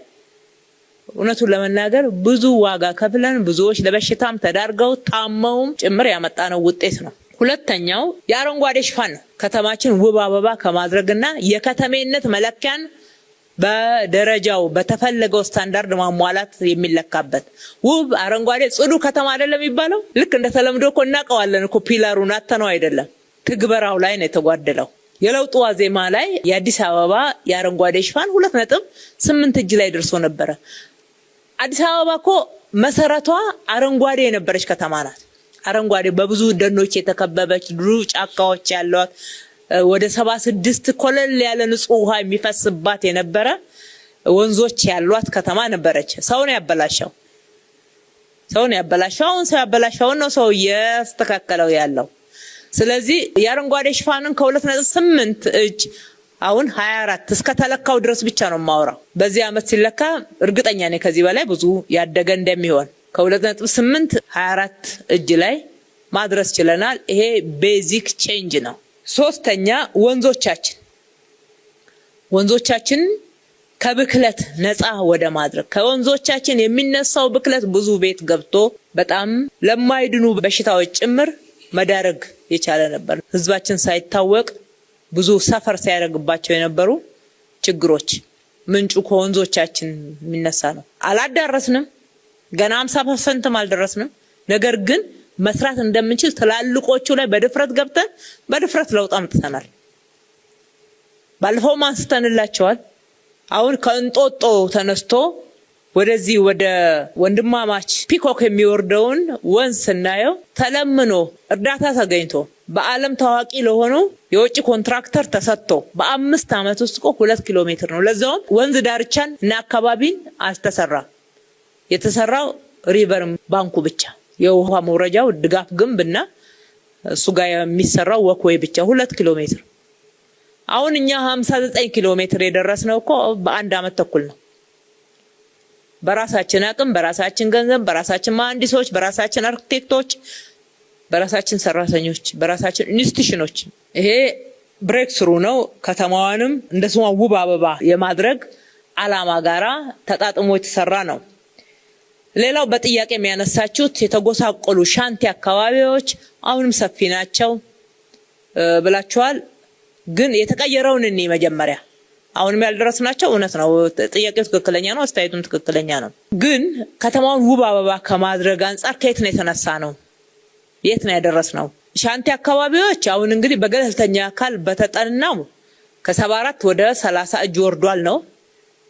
እውነቱን ለመናገር ብዙ ዋጋ ከፍለን ብዙዎች ለበሽታም ተዳርገው ታመውም ጭምር ያመጣነው ውጤት ነው። ሁለተኛው የአረንጓዴ ሽፋን ነው። ከተማችን ውብ አበባ ከማድረግና የከተሜነት መለኪያን በደረጃው በተፈለገው ስታንዳርድ ማሟላት የሚለካበት ውብ አረንጓዴ ጽዱ ከተማ አይደለም የሚባለው። ልክ እንደተለምዶ እኮ እናቀዋለን እኮ ፒላሩን አተነው አይደለም፣ ትግበራው ላይ ነው የተጓደለው። የለውጡ ዋዜማ ላይ የአዲስ አበባ የአረንጓዴ ሽፋን 2.8 እጅ ላይ ደርሶ ነበረ። አዲስ አበባ እኮ መሰረቷ አረንጓዴ የነበረች ከተማ ናት። አረንጓዴ በብዙ ደኖች የተከበበች ድሩ ጫካዎች ያሏት ወደ 76 ኮለል ያለ ንጹህ ውሃ የሚፈስባት የነበረ ወንዞች ያሏት ከተማ ነበረች። ሰው ነው ያበላሸው። አሁን ሰው ያበላሸው ነው ሰው ያስተካከለው ያለው። ስለዚህ የአረንጓዴ ሽፋንን ከ2.8 እጅ አሁን 24 እስከ ተለካው ድረስ ብቻ ነው ማወራው። በዚህ አመት ሲለካ እርግጠኛ ነኝ ከዚህ በላይ ብዙ ያደገ እንደሚሆን። ከ2.8 24 እጅ ላይ ማድረስ ችለናል። ይሄ ቤዚክ ቼንጅ ነው። ሶስተኛ ወንዞቻችን ከብክለት ነፃ ወደ ማድረግ ከወንዞቻችን የሚነሳው ብክለት ብዙ ቤት ገብቶ በጣም ለማይድኑ በሽታዎች ጭምር መዳረግ የቻለ ነበር። ህዝባችን ሳይታወቅ ብዙ ሰፈር ሲያደርግባቸው የነበሩ ችግሮች ምንጩ ከወንዞቻችን የሚነሳ ነው። አላዳረስንም፣ ገና 50% አልደረስንም። ነገር ግን መስራት እንደምንችል ትላልቆቹ ላይ በድፍረት ገብተን በድፍረት ለውጥ አምጥተናል። ባለፈው አንስተንላቸዋል። አሁን ከእንጦጦ ተነስቶ ወደዚህ ወደ ወንድማማች ፒኮክ የሚወርደውን ወንዝ ስናየው ተለምኖ እርዳታ ተገኝቶ በዓለም ታዋቂ ለሆኑ የውጭ ኮንትራክተር ተሰጥቶ በ5 ዓመት ውስጥ 2 ኪሎ ሜትር ነው። ለዛውም ወንዝ ዳርቻን እና አካባቢን አልተሰራም። የተሰራው ሪቨር ባንኩ ብቻ የውሃ መውረጃው ድጋፍ ግንብና እሱ ጋር የሚሰራው ወክዌይ ብቻ 2 ኪሎ ሜትር። አሁን እኛ 59 ኪሎ ሜትር የደረስነው እኮ በ1 ዓመት ተኩል ነው። በራሳችን አቅም፣ በራሳችን ገንዘብ፣ በራሳችን መሐንዲሶች፣ በራሳችን አርኪቴክቶች፣ በራሳችን ሰራተኞች፣ በራሳችን ኢንስቲትዩሽኖች ይሄ ብሬክ ስሩ ነው። ከተማዋንም እንደ ስሟ ውብ አበባ የማድረግ አላማ ጋራ ተጣጥሞ የተሰራ ነው። ሌላው በጥያቄ የሚያነሳችሁት የተጎሳቆሉ ሻንቲ አካባቢዎች አሁንም ሰፊ ናቸው ብላችኋል። ግን የተቀየረውን እኔ መጀመሪያ አሁንም ያልደረስናቸው እውነት ነው። ጥያቄው ትክክለኛ ነው፣ አስተያየቱም ትክክለኛ ነው። ግን ከተማውን ውብ አበባ ከማድረግ አንፃር ከየት ነው የተነሳ ነው? የት ነው ያደረስነው? ሻንቲ አካባቢዎች አሁን እንግዲህ በገለልተኛ አካል በተጠናው ከ74 ወደ 30 እጅ ወርዷል ነው።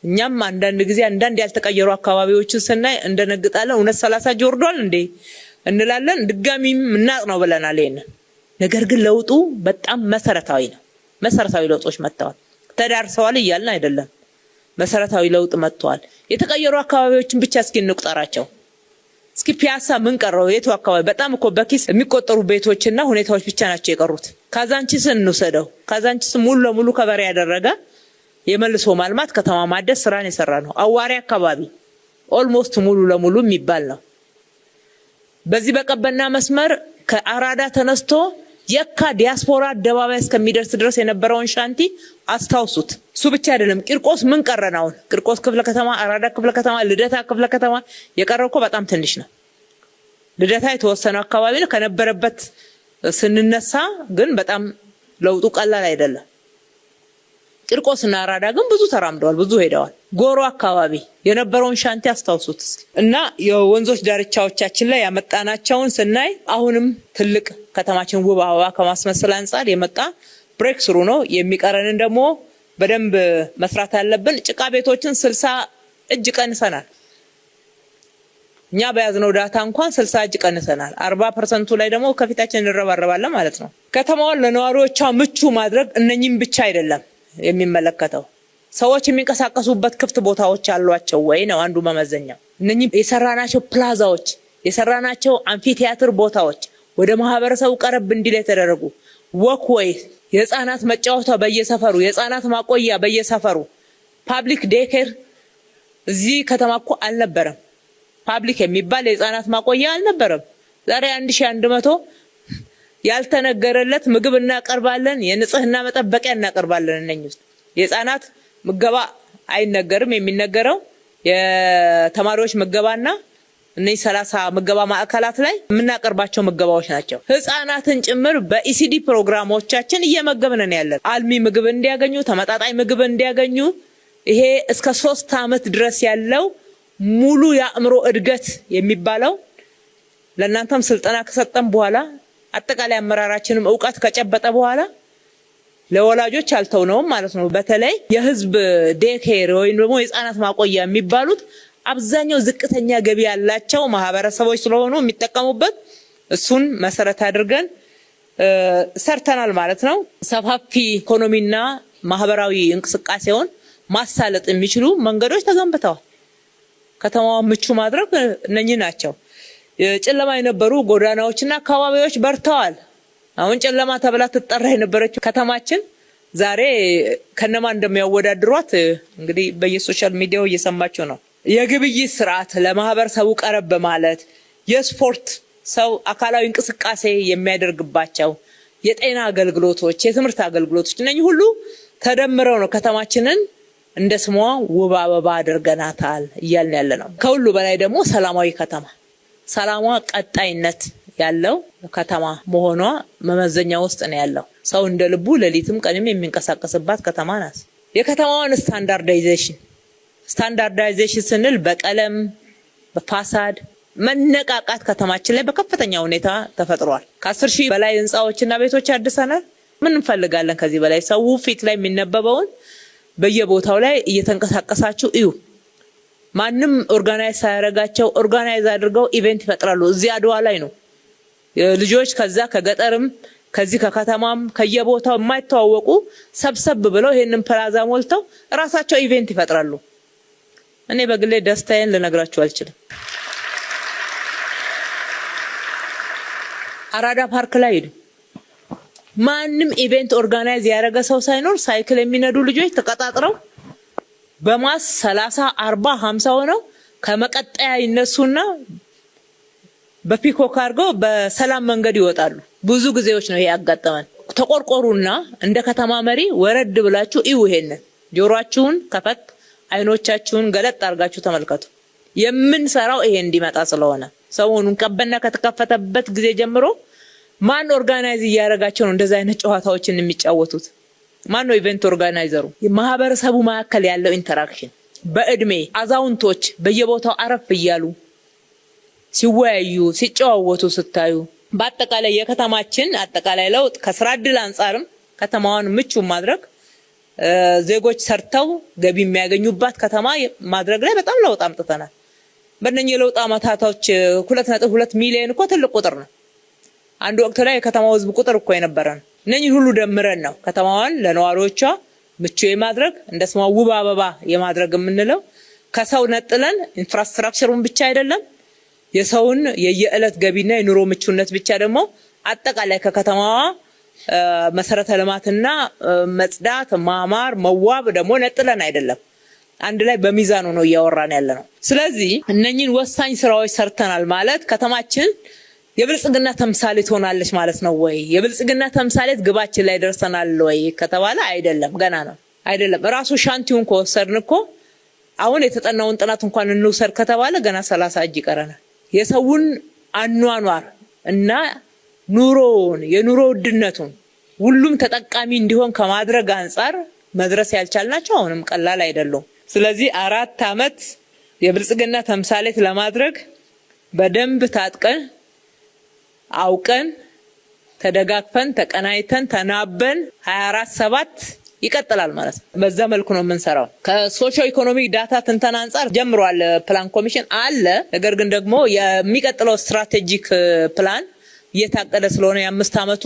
እኛም አንዳንድ ጊዜ አንዳንድ ያልተቀየሩ አካባቢዎችን ስናይ እንደነግጣለን። እውነት 30 እጅ ወርዷል እንዴ እንላለን። ድጋሚም እናቅ ነው ብለናል ይሄንን። ነገር ግን ለውጡ በጣም መሰረታዊ ነው። መሰረታዊ ለውጦች መጥተዋል። ተዳርሰዋል እያልን አይደለም። መሰረታዊ ለውጥ መጥተዋል። የተቀየሩ አካባቢዎችን ብቻ እስኪ እንቁጠራቸው። እስኪ ፒያሳ ምን ቀረው? የቱ አካባቢ በጣም እኮ በኪስ የሚቆጠሩ ቤቶችና ሁኔታዎች ብቻ ናቸው የቀሩት። ካዛንቺስን እንውሰደው። ካዛንቺስ ሙሉ ለሙሉ ከበሬ ያደረገ የመልሶ ማልማት ከተማ ማደስ ስራን የሰራ ነው። አዋሪ አካባቢ ኦልሞስት ሙሉ ለሙሉ የሚባል ነው። በዚህ በቀበና መስመር ከአራዳ ተነስቶ የካ ዲያስፖራ አደባባይ እስከሚደርስ ድረስ የነበረውን ሻንቲ አስታውሱት። እሱ ብቻ አይደለም። ቂርቆስ ምን ቀረናው? ቂርቆስ ክፍለ ከተማ፣ አራዳ ክፍለ ከተማ፣ ልደታ ክፍለ ከተማ የቀረው እኮ በጣም ትንሽ ነው። ልደታ የተወሰነ አካባቢ ነው ከነበረበት ስንነሳ፣ ግን በጣም ለውጡ ቀላል አይደለም። ቂርቆስና አራዳ ግን ብዙ ተራምደዋል፣ ብዙ ሄደዋል። ጎሮ አካባቢ የነበረውን ሻንቲ አስታውሱት እና የወንዞች ዳርቻዎቻችን ላይ ያመጣናቸውን ስናይ አሁንም ትልቅ ከተማችን ውብ አበባ ከማስመሰል አንፃር የመጣ ብሬክ ስሩ ነው። የሚቀረንን ደግሞ በደንብ መስራት ያለብን ጭቃ ቤቶችን 60 እጅ ቀንሰናል። እኛ በያዝነው ዳታ እንኳን 60 እጅ ቀንሰናል። 40% ላይ ደግሞ ከፊታችን እንረባረባለን ማለት ነው። ከተማዋን ለነዋሪዎቿ ምቹ ማድረግ እነኚህም ብቻ አይደለም የሚመለከተው። ሰዎች የሚንቀሳቀሱበት ክፍት ቦታዎች አሏቸው ወይ ነው አንዱ መመዘኛው። እነኚህ የሰራናቸው ፕላዛዎች፣ የሰራናቸው አምፊቲያትር ቦታዎች ወደ ማህበረሰቡ ቀረብ እንዲል የተደረጉ ወክዌይ፣ የህፃናት መጫወቻ በየሰፈሩ፣ የህፃናት ማቆያ በየሰፈሩ፣ ፓብሊክ ዴኬር እዚህ ከተማ እኮ አልነበረም። ፓብሊክ የሚባል የህፃናት ማቆያ አልነበረም። ዛሬ 1100 ያልተነገረለት ምግብ እናቀርባለን። የንጽህና መጠበቂያ እናቀርባለን። እነኚህ ውስጥ የህፃናት ምገባ አይነገርም። የሚነገረው የተማሪዎች ምገባና እነዚህ 30 ምገባ ማዕከላት ላይ የምናቀርባቸው ምገባዎች ናቸው። ህፃናትን ጭምር በኢሲዲ ፕሮግራሞቻችን እየመገብን ያለን አልሚ ምግብ እንዲያገኙ፣ ተመጣጣኝ ምግብ እንዲያገኙ። ይሄ እስከ 3 ዓመት ድረስ ያለው ሙሉ የአእምሮ እድገት የሚባለው ለእናንተም ስልጠና ከሰጠን በኋላ አጠቃላይ አመራራችንም ዕውቀት ከጨበጠ በኋላ ለወላጆች አልተውነውም ማለት ነው። በተለይ የህዝብ ዴኬር ወይም ደግሞ የህፃናት ማቆያ የሚባሉት አብዛኛው ዝቅተኛ ገቢ ያላቸው ማህበረሰቦች ስለሆኑ የሚጠቀሙበት እሱን መሰረት አድርገን ሰርተናል ማለት ነው። ሰፋፊ ኢኮኖሚና ማህበራዊ እንቅስቃሴውን ማሳለጥ የሚችሉ መንገዶች ተገንብተዋል። ከተማዋን ምቹ ማድረግ እነኚህ ናቸው። ጨለማ የነበሩ ጎዳናዎችና አካባቢዎች በርተዋል። አሁን ጨለማ ተብላ ትጠራ የነበረችው ከተማችን ዛሬ ከነማ እንደሚያወዳድሯት እንግዲህ በየሶሻል ሚዲያው እየሰማችሁ ነው። የግብይት ስርዓት ለማህበረሰቡ ቀረብ ማለት፣ የስፖርት ሰው አካላዊ እንቅስቃሴ የሚያደርግባቸው የጤና አገልግሎቶች፣ የትምህርት አገልግሎቶች እነኚህ ሁሉ ተደምረው ነው ከተማችንን እንደ ስሟ ውብ አበባ አድርገናታል እያልን ያለ ነው። ከሁሉ በላይ ደግሞ ሰላማዊ ከተማ፣ ሰላሟ ቀጣይነት ያለው ከተማ መሆኗ መመዘኛ ውስጥ ነው ያለው። ሰው እንደ ልቡ ሌሊትም ቀንም የሚንቀሳቀስባት ከተማ ናት። የከተማዋን ስታንዳርዳይዜሽን ስንል በቀለም፣ በፋሳድ፣ መነቃቃት ከተማችን ላይ በከፍተኛ ሁኔታ ተፈጥሯል። ከ10,000 በላይ ህንጻዎችና ቤቶች አድሰናል። ምን እንፈልጋለን ከዚህ በላይ? ሰው ፊት ላይ የሚነበበውን በየቦታው ላይ እየተንቀሳቀሳችሁ እዩ። ማንም ኦርጋናይዝ ሳያረጋቸው ኦርጋናይዝ አድርገው ኢቨንት ይፈጥራሉ። እዚህ አድዋ ላይ ነው ልጆች ከዛ ከገጠርም ከዚህ ከከተማም ከየቦታው የማይተዋወቁ ሰብሰብ ብለው ይሄንን ፕላዛ ሞልተው ራሳቸው ኢቨንት ይፈጥራሉ። እኔ በግሌ ደስታዬን ልነግራችሁ አልችልም። አራዳ ፓርክ ላይ ሄዱ። ማንም ኢቨንት ኦርጋናይዝ ያደረገ ሰው ሳይኖር ሳይክል የሚነዱ ልጆች ተቀጣጥረው በማስ 30 40 50 ሆነው ከመቀጠያ ይነሱና በፒኮክ አድርገው በሰላም መንገድ ይወጣሉ። ብዙ ጊዜዎች ነው ያጋጠመን። ተቆርቆሩና እንደ ከተማ መሪ ወረድ ብላችሁ እዩ። ይሄንን ጆሮአችሁን ከፈት አይኖቻችሁን ገለጥ አድርጋችሁ ተመልከቱ። የምንሰራው ይሄ እንዲመጣ ስለሆነ ሰሞኑን ቀበና ከተከፈተበት ጊዜ ጀምሮ ማን ኦርጋናይዝ እያደረጋቸው ነው እንደዛ አይነት ጨዋታዎችን የሚጫወቱት? ማን ነው ኢቨንት ኦርጋናይዘሩ? የማህበረሰቡ መካከል ያለው ኢንተራክሽን በእድሜ አዛውንቶች በየቦታው አረፍ እያሉ ሲወያዩ ሲጨዋወቱ ስታዩ በአጠቃላይ የከተማችን አጠቃላይ ለውጥ ከስራ ዕድል አንፃርም ከተማዋን ምቹ ማድረግ ዜጎች ሰርተው ገቢ የሚያገኙባት ከተማ ማድረግ ላይ በጣም ለውጥ አምጥተናል። በእነኚህ ለውጥ አመታቶች 2.2 ሚሊዮን እኮ ትልቅ ቁጥር ነው። አንድ ወቅት ላይ የከተማው ህዝብ ቁጥር እኮ የነበረን እነኚህ ሁሉ ደምረን ነው ከተማዋን ለነዋሪዎቿ ምቹ የማድረግ እንደስማ ውብ አበባ የማድረግ የምንለው። ከሰው ነጥለን ኢንፍራስትራክቸሩን ብቻ አይደለም የሰውን የየዕለት ገቢና የኑሮ ምቹነት ብቻ ደግሞ አጠቃላይ ከከተማዋ መሰረተ ልማትና መጽዳት ማማር መዋብ ደግሞ ነጥለን አይደለም አንድ ላይ በሚዛኑ ነው እያወራን ያለነው። ስለዚህ እነኚህን ወሳኝ ስራዎች ሰርተናል ማለት ከተማችን የብልጽግና ተምሳሌት ሆናለች ማለት ነው ወይ? የብልጽግና ተምሳሌት ግባችን ላይ ደርሰናል ወይ ከተባለ አይደለም፣ ገና ነው። አይደለም ራሱ ሻንቲውን ከወሰድን እኮ አሁን የተጠናውን ጥናት እንኳን እንውሰድ ከተባለ ገና 30 እጅ ይቀረናል። የሰውን አኗኗር እና ኑሮውን የኑሮ ውድነቱን ሁሉም ተጠቃሚ እንዲሆን ከማድረግ አንፃር መድረስ ያልቻልናቸው አሁንም ቀላል አይደለም። ስለዚህ 4 አመት የብልጽግና ተምሳሌት ለማድረግ በደንብ ታጥቀን አውቀን ተደጋግፈን ተቀናይተን ተናበን 24/7 ይቀጥላል ማለት ነው። በዛ መልኩ ነው የምንሰራው። ከሶሺዮ ኢኮኖሚክ ዳታ ትንተና አንፃር ጀምሯል ፕላን ኮሚሽን አለ። ነገር ግን ደግሞ የሚቀጥለው ስትራቴጂክ ፕላን እየታቀደ ስለሆነ የ5 አመቱ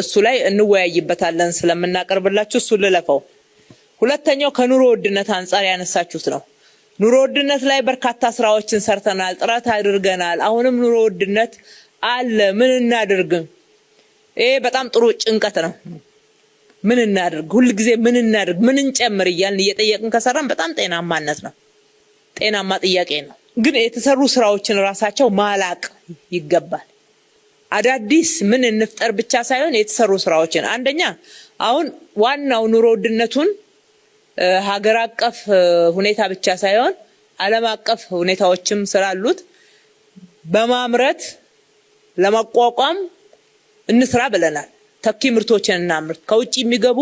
እሱ ላይ እንወያይበታለን ስለምናቀርብላችሁ እሱ ልለፈው። ሁለተኛው ከኑሮ ውድነት አንፃር ያነሳችሁት ነው። ኑሮ ውድነት ላይ በርካታ ስራዎችን ሰርተናል፣ ጥረት አድርገናል። አሁንም ኑሮ ውድነት አለ። ምን እናድርግ? ይሄ በጣም ጥሩ ጭንቀት ነው። ምን እናድርግ? ሁሉ ጊዜ ምን እናድርግ? ምን እንጨምር እያልን እየጠየቅን ከሰራን በጣም ጤናማነት ነው። ጤናማ ጥያቄ ነው። ግን የተሰሩ ስራዎችን ራሳቸው ማላቅ ይገባል። አዳዲስ ምን እንፍጠር ብቻ ሳይሆን የተሰሩ ስራዎችን አንደኛ አሁን ዋናው ኑሮ ውድነቱን ሀገር አቀፍ ሁኔታ ብቻ ሳይሆን ዓለም አቀፍ ሁኔታዎችም ስላሉት በማምረት ለማቋቋም እንስራ ብለናል። ተኪ ምርቶችን እናምርት። ከውጪ የሚገቡ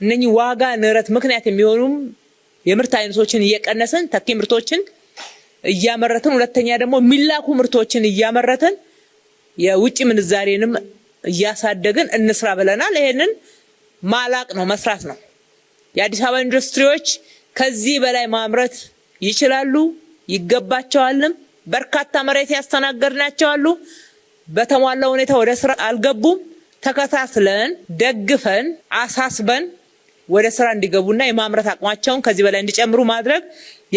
እነኚህ ዋጋ ንረት ምክንያት የሚሆኑም የምርት አይነቶችን እየቀነሰን ተኪ ምርቶችን እያመረትን፣ ሁለተኛ ደግሞ ሚላኩ ምርቶችን እያመረትን የውጪ ምንዛሬንም እያሳደግን እንስራ ብለናል። ይሄንን ማላቅ ነው መስራት ነው። የአዲስ አበባ ኢንዱስትሪዎች ከዚህ በላይ ማምረት ይችላሉ፣ ይገባቸዋልም። በርካታ መሬት ያስተናገድናቸው አሉ። በተሟላ ሁኔታ ወደ ስራ አልገቡም። ተከታትለን ደግፈን አሳስበን ወደ ስራ እንዲገቡና የማምረት አቅማቸውን ከዚህ በላይ እንዲጨምሩ ማድረግ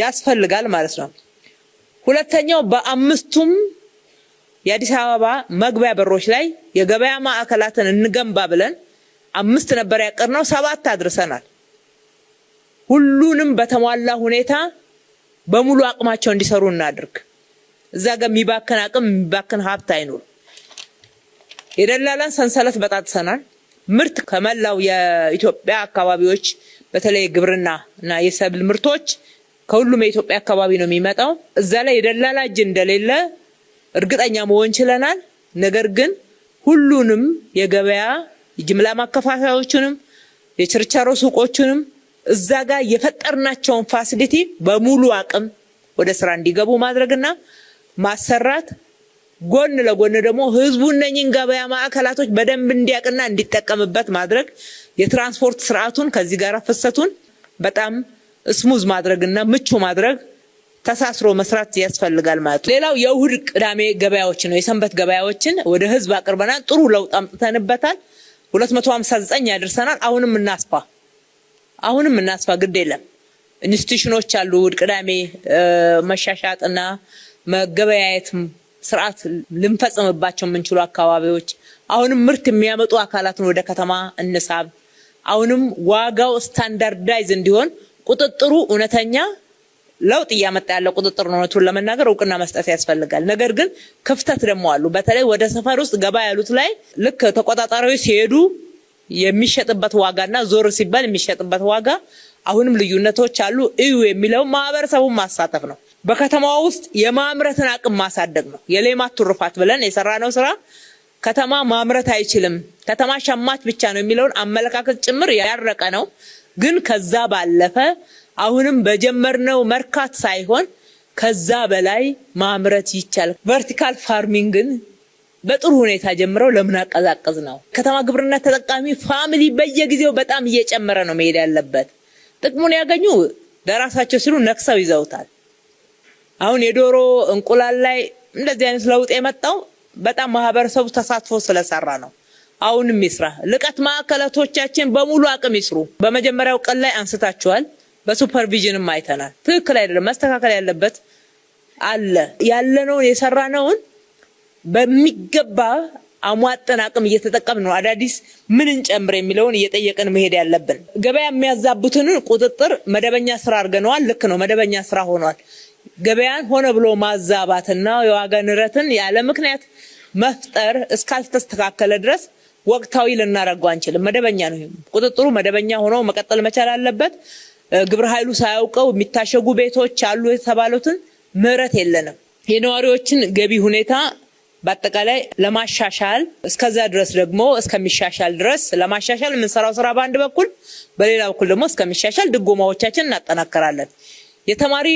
ያስፈልጋል ማለት ነው። ሁለተኛው በአምስቱም የአዲስ አበባ መግቢያ በሮች ላይ የገበያ ማዕከላትን እንገንባ ብለን 5 ነበር ያቀርነው፣ 7 አድርሰናል። ሁሉንም በተሟላ ሁኔታ በሙሉ አቅማቸው እንዲሰሩ እናድርግ። እዛ ጋር የሚባክን አቅም የሚባክን ሀብት አይኖር። የደላላን ሰንሰለት በጣጥሰናል። ምርት ከመላው የኢትዮጵያ አካባቢዎች በተለይ ግብርና እና የሰብል ምርቶች ከሁሉም የኢትዮጵያ አካባቢ ነው የሚመጣው። እዛ ላይ የደላላ እጅ እንደሌለ እርግጠኛ መሆን ችለናል። ነገር ግን ሁሉንም የገበያ ጅምላ ማከፋፈያዎችንም የችርቻሮ ሱቆችንም እዛ ጋር የፈጠርናቸውን ፋሲሊቲ በሙሉ አቅም ወደ ስራ እንዲገቡ ማድረግና ማሰራት ጎን ለጎን ደግሞ ህዝቡ እነኚህን ገበያ ማዕከላቶች በደንብ እንዲያቅና እንዲጠቀምበት ማድረግ የትራንስፖርት ስርዓቱን ከዚህ ጋር ፍሰቱን በጣም ስሙዝ ማድረግና ምቹ ማድረግ ተሳስሮ መስራት ያስፈልጋል ማለት ነው። ሌላው የእሁድ ቅዳሜ ገበያዎች ነው። የሰንበት ገበያዎችን ወደ ህዝብ አቅርበናል። ጥሩ ለውጥ አምጥተንበታል። 259 ያደርሰናል። አሁንም እናስፋ ግድ የለም። ኢንስቲትዩሽኖች አሉ። እሁድ ቅዳሜ መሻሻጥና መገበያየት ስርዓት ልንፈጽምባቸው የምንችሉ አካባቢዎች አሁንም ምርት የሚያመጡ አካላትን ወደ ከተማ እንሳብ። አሁንም ዋጋው ስታንዳርዳይዝ እንዲሆን ቁጥጥሩ እውነተኛ ለውጥ እያመጣ ያለ ቁጥጥር ነው። እውነቱን ለመናገር እውቅና መስጠት ያስፈልጋል። ነገር ግን ክፍተት ደግሞ አሉ። በተለይ ወደ ሰፈር ውስጥ ገባ ያሉት ላይ ልክ ተቆጣጣሪዎች ሲሄዱ የሚሸጥበት ዋጋና ዞር ሲባል የሚሸጥበት ዋጋ አሁንም ልዩነቶች አሉ። እዩ የሚለው ማህበረሰቡን ማሳተፍ ነው። በከተማው ውስጥ የማምረትን አቅም ማሳደግ ነው። የሌማት ትሩፋት ብለን የሰራነው ስራ ከተማ ማምረት አይችልም፣ ከተማ ሸማች ብቻ ነው የሚለውን አመለካከት ጭምር ያረቀ ነው። ግን ከዛ ባለፈ አሁንም በጀመርነው መርካት ሳይሆን ከዛ በላይ ማምረት ይቻላል። ቨርቲካል ፋርሚንግን በጥሩ ሁኔታ ጀምረው ለምን አቀዛቀዝ ነው። ከተማ ግብርና ተጠቃሚ ፋሚሊ በየጊዜው በጣም እየጨመረ ነው መሄድ ያለበት። ጥቅሙን ያገኙ ለራሳቸው ሲሉ ነክሰው ይዘውታል። አሁን የዶሮ እንቁላል ላይ እንደዚህ አይነት ለውጥ የመጣው በጣም ማህበረሰቡ ተሳትፎ ስለሰራ ነው። አሁንም ይስራ። ልቀት ማዕከላቶቻችን በሙሉ አቅም ይስሩ። በመጀመሪያው ቀን ላይ አንስታችኋል። በሱፐርቪዥንም አይተናል። ትክክል አይደለም፣ መስተካከል ያለበት አለ። ያለነውን የሰራነውን በሚገባ አሟጠን አቅም እየተጠቀምን ነው። አዳዲስ ምን እንጨምር የሚለውን እየጠየቅን መሄድ ያለብን። ገበያ የሚያዛቡትን ቁጥጥር መደበኛ ስራ አድርገነዋል። ልክ ነው፣ መደበኛ ስራ ሆኗል። ገበያን ሆነ ብሎ ማዛባትና የዋጋ ንረትን ያለ ምክንያት መፍጠር እስካልተስተካከለ ድረስ ወቅታዊ ልናረጋው አንችልም። መደበኛ ነው። ቁጥጥሩ መደበኛ ሆኖ መቀጠል መቻል አለበት። ግብረ ኃይሉ ሳያውቀው የሚታሸጉ ቤቶች አሉ የተባሉትን ምህረት የለንም። የነዋሪዎችን ገቢ ሁኔታ በአጠቃላይ ለማሻሻል እስከዛ ድረስ ደግሞ እስከሚሻሻል ድረስ ለማሻሻል የምንሰራው ስራ በአንድ በኩል፣ በሌላ በኩል ደግሞ እስከሚሻሻል ድጎማዎቻችን እናጠናከራለን። የተማሪ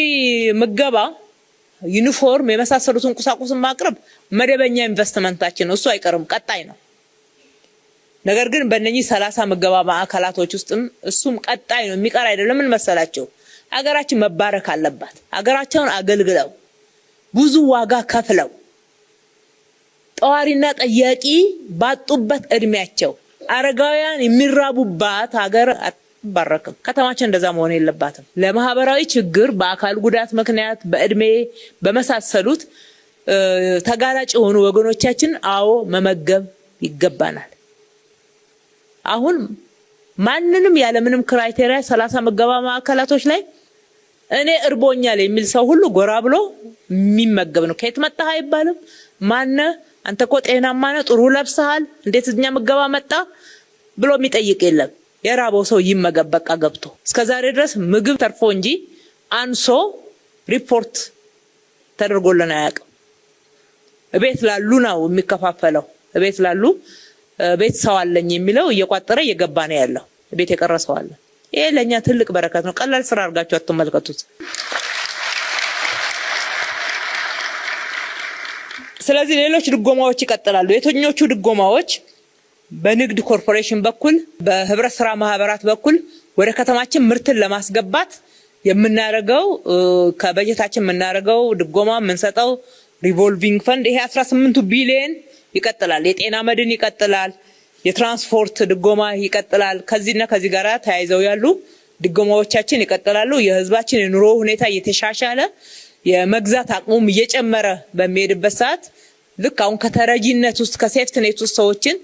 ምገባ፣ ዩኒፎርም የመሳሰሉትን ቁሳቁስን ማቅረብ መደበኛ ኢንቨስትመንታችን ነው። እሱ አይቀርም፣ ቀጣይ ነው። ነገር ግን በእነኚህ 30 ምገባ ማዕከላቶች ውስጥም እሱም ቀጣይ ነው፣ የሚቀር አይደለም። ምን መሰላቸው? ሀገራችን መባረክ አለባት። ሀገራቸውን አገልግለው ብዙ ዋጋ ከፍለው ጠዋሪና ጠያቂ ባጡበት እድሜያቸው አረጋውያን የሚራቡባት ሀገር አትባረክም። ከተማችን እንደዛ መሆን የለባትም። ለማህበራዊ ችግር በአካል ጉዳት ምክንያት በእድሜ በመሳሰሉት ተጋላጭ የሆኑ ወገኖቻችን መመገብ ይገባናል። አሁን ማንንም ያለምንም ክራይቴሪያ 30 ምገባ ማዕከላቶች ላይ እኔ እርቦኛል የሚል ሰው ሁሉ ጎራ ብሎ የሚመገብ ነው። ከየት መጣህ አይባልም። ማነ አንተ እኮ ጤናማ ነህ፣ ጥሩ ለብሰሃል፣ እንዴት እኛ ምገባ መጣ ብሎ የሚጠይቅ የለም። የራበው ሰው ይመገብ በቃ ገብቶ። እስከዛሬ ድረስ ምግብ ተርፎ እንጂ አንሶ ሪፖርት ተደርጎልን አያውቅም። ቤት ላሉ ነው የሚከፋፈለው። ቤት ላሉ ቤት ሰው አለኝ የሚለው እየቋጠረ እየገባ ነው ያለው። ቤት የቀረሰው አለ። ይሄ ለኛ ትልቅ በረከት ነው። ቀላል ስራ አድርጋችሁ አትመልከቱት። ስለዚህ ሌሎች ድጎማዎች ይቀጥላሉ። የትኞቹ ድጎማዎች? በንግድ ኮርፖሬሽን በኩል በህብረት ስራ ማህበራት በኩል ወደ ከተማችን ምርትን ለማስገባት የምናደርገው ከበጀታችን የምናደርገው ድጎማ የምንሰጠው ሪቮልቪንግ ፈንድ ይሄ 18 ቢሊዮን ይቀጥላል። የጤና መድን ይቀጥላል። የትራንስፖርት ድጎማ ይቀጥላል። ከዚህና ከዚህ ጋር ተያይዘው ያሉ ድጎማዎቻችን ይቀጥላሉ። የህዝባችን የኑሮ ሁኔታ እየተሻሻለ የመግዛት አቅሙም እየጨመረ በሚሄድበት ሰዓት ልክ አሁን ከተረጂነት ውስጥ ከሴፍትኔት ውስጥ ሰዎችን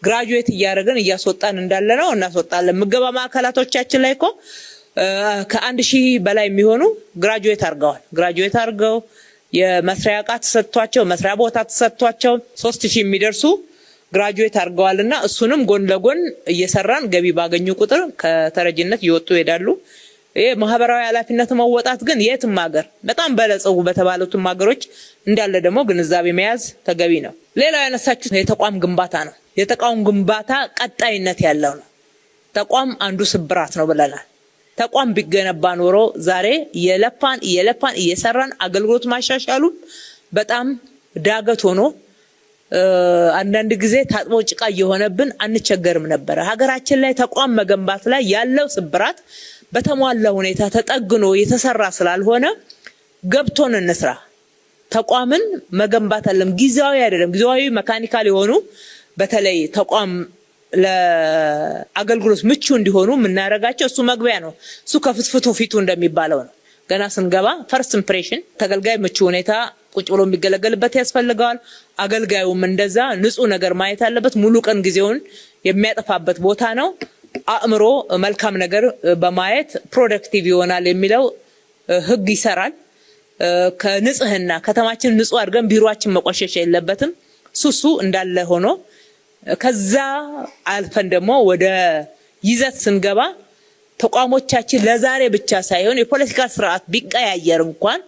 ግራጁዌት እያደረግን እያስወጣን እንዳለ ነው። እናስወጣለን። ምገባ ማዕከላቶቻችን ላይ እኮ ከ1000 በላይ የሚሆኑ ግራጁዌት አድርገው የመስሪያ ዕቃ ተሰጥቷቸው መስሪያ ቦታ ተሰጥቷቸው 3000 የሚደርሱ ግራጁዌት አድርገዋልና እሱንም ጎን ለጎን እየሰራን ገቢ ባገኙ ቁጥር ከተረጂነት እየወጡ ይሄዳሉ። ይሄ ማህበራዊ ኃላፊነት መወጣት ግን የትም ሀገር በጣም በለጸጉ በተባሉትም ሀገሮች እንዳለ ደግሞ ግንዛቤ መያዝ ተገቢ ነው። ሌላው ያነሳችሁት የተቋም ግንባታ ነው። የተቋም ግንባታ ቀጣይነት ያለው ነው። ተቋም አንዱ ስብራት ነው ብለናል። ተቋም ቢገነባ ኖሮ ዛሬ የለፋን እየሰራን አገልግሎት ማሻሻሉን በጣም ዳገት ሆኖ አንዳንድ ጊዜ ታጥቦ ጭቃ እየሆነብን አንቸገርም ነበር። ሀገራችን ላይ ተቋም መገንባት ላይ ያለው ስብራት በተሟላ ሁኔታ ተጠግኖ የተሰራ ስላልሆነ ገብቶን እንስራ። ተቋምን መገንባት አለም ጊዜያዊ አይደለም። ጊዜያዊ መካኒካል የሆኑ በተለይ ተቋም ለአገልግሎት ምቹ እንዲሆኑ የምናደርጋቸው እሱ መግቢያ ነው። እሱ ከፍትፍቱ ፊቱ እንደሚባለው ነው። ገና ስንገባ ፈርስት ኢምፕሬሽን ተገልጋይ ምቹ ሁኔታ ቁጭ ብሎ የሚገለገልበት ያስፈልጋል። አገልጋዩም እንደዛ ንጹህ ነገር ማየት አለበት። ሙሉ ቀን ጊዜውን የሚያጠፋበት ቦታ ነው። አእምሮ መልካም ነገር በማየት ፕሮዳክቲቭ ይሆናል የሚለው ህግ ይሰራል። ከንጽህና ከተማችን ንጹህ አድርገን ቢሮአችን መቆሸሽ የለበትም። ሱሱ እንዳለ ሆኖ ከዛ አልፈን ደግሞ ወደ ይዘት ስንገባ ተቋሞቻችን ለዛሬ ብቻ ሳይሆን የፖለቲካ ስርዓት ቢቀያየር እንኳን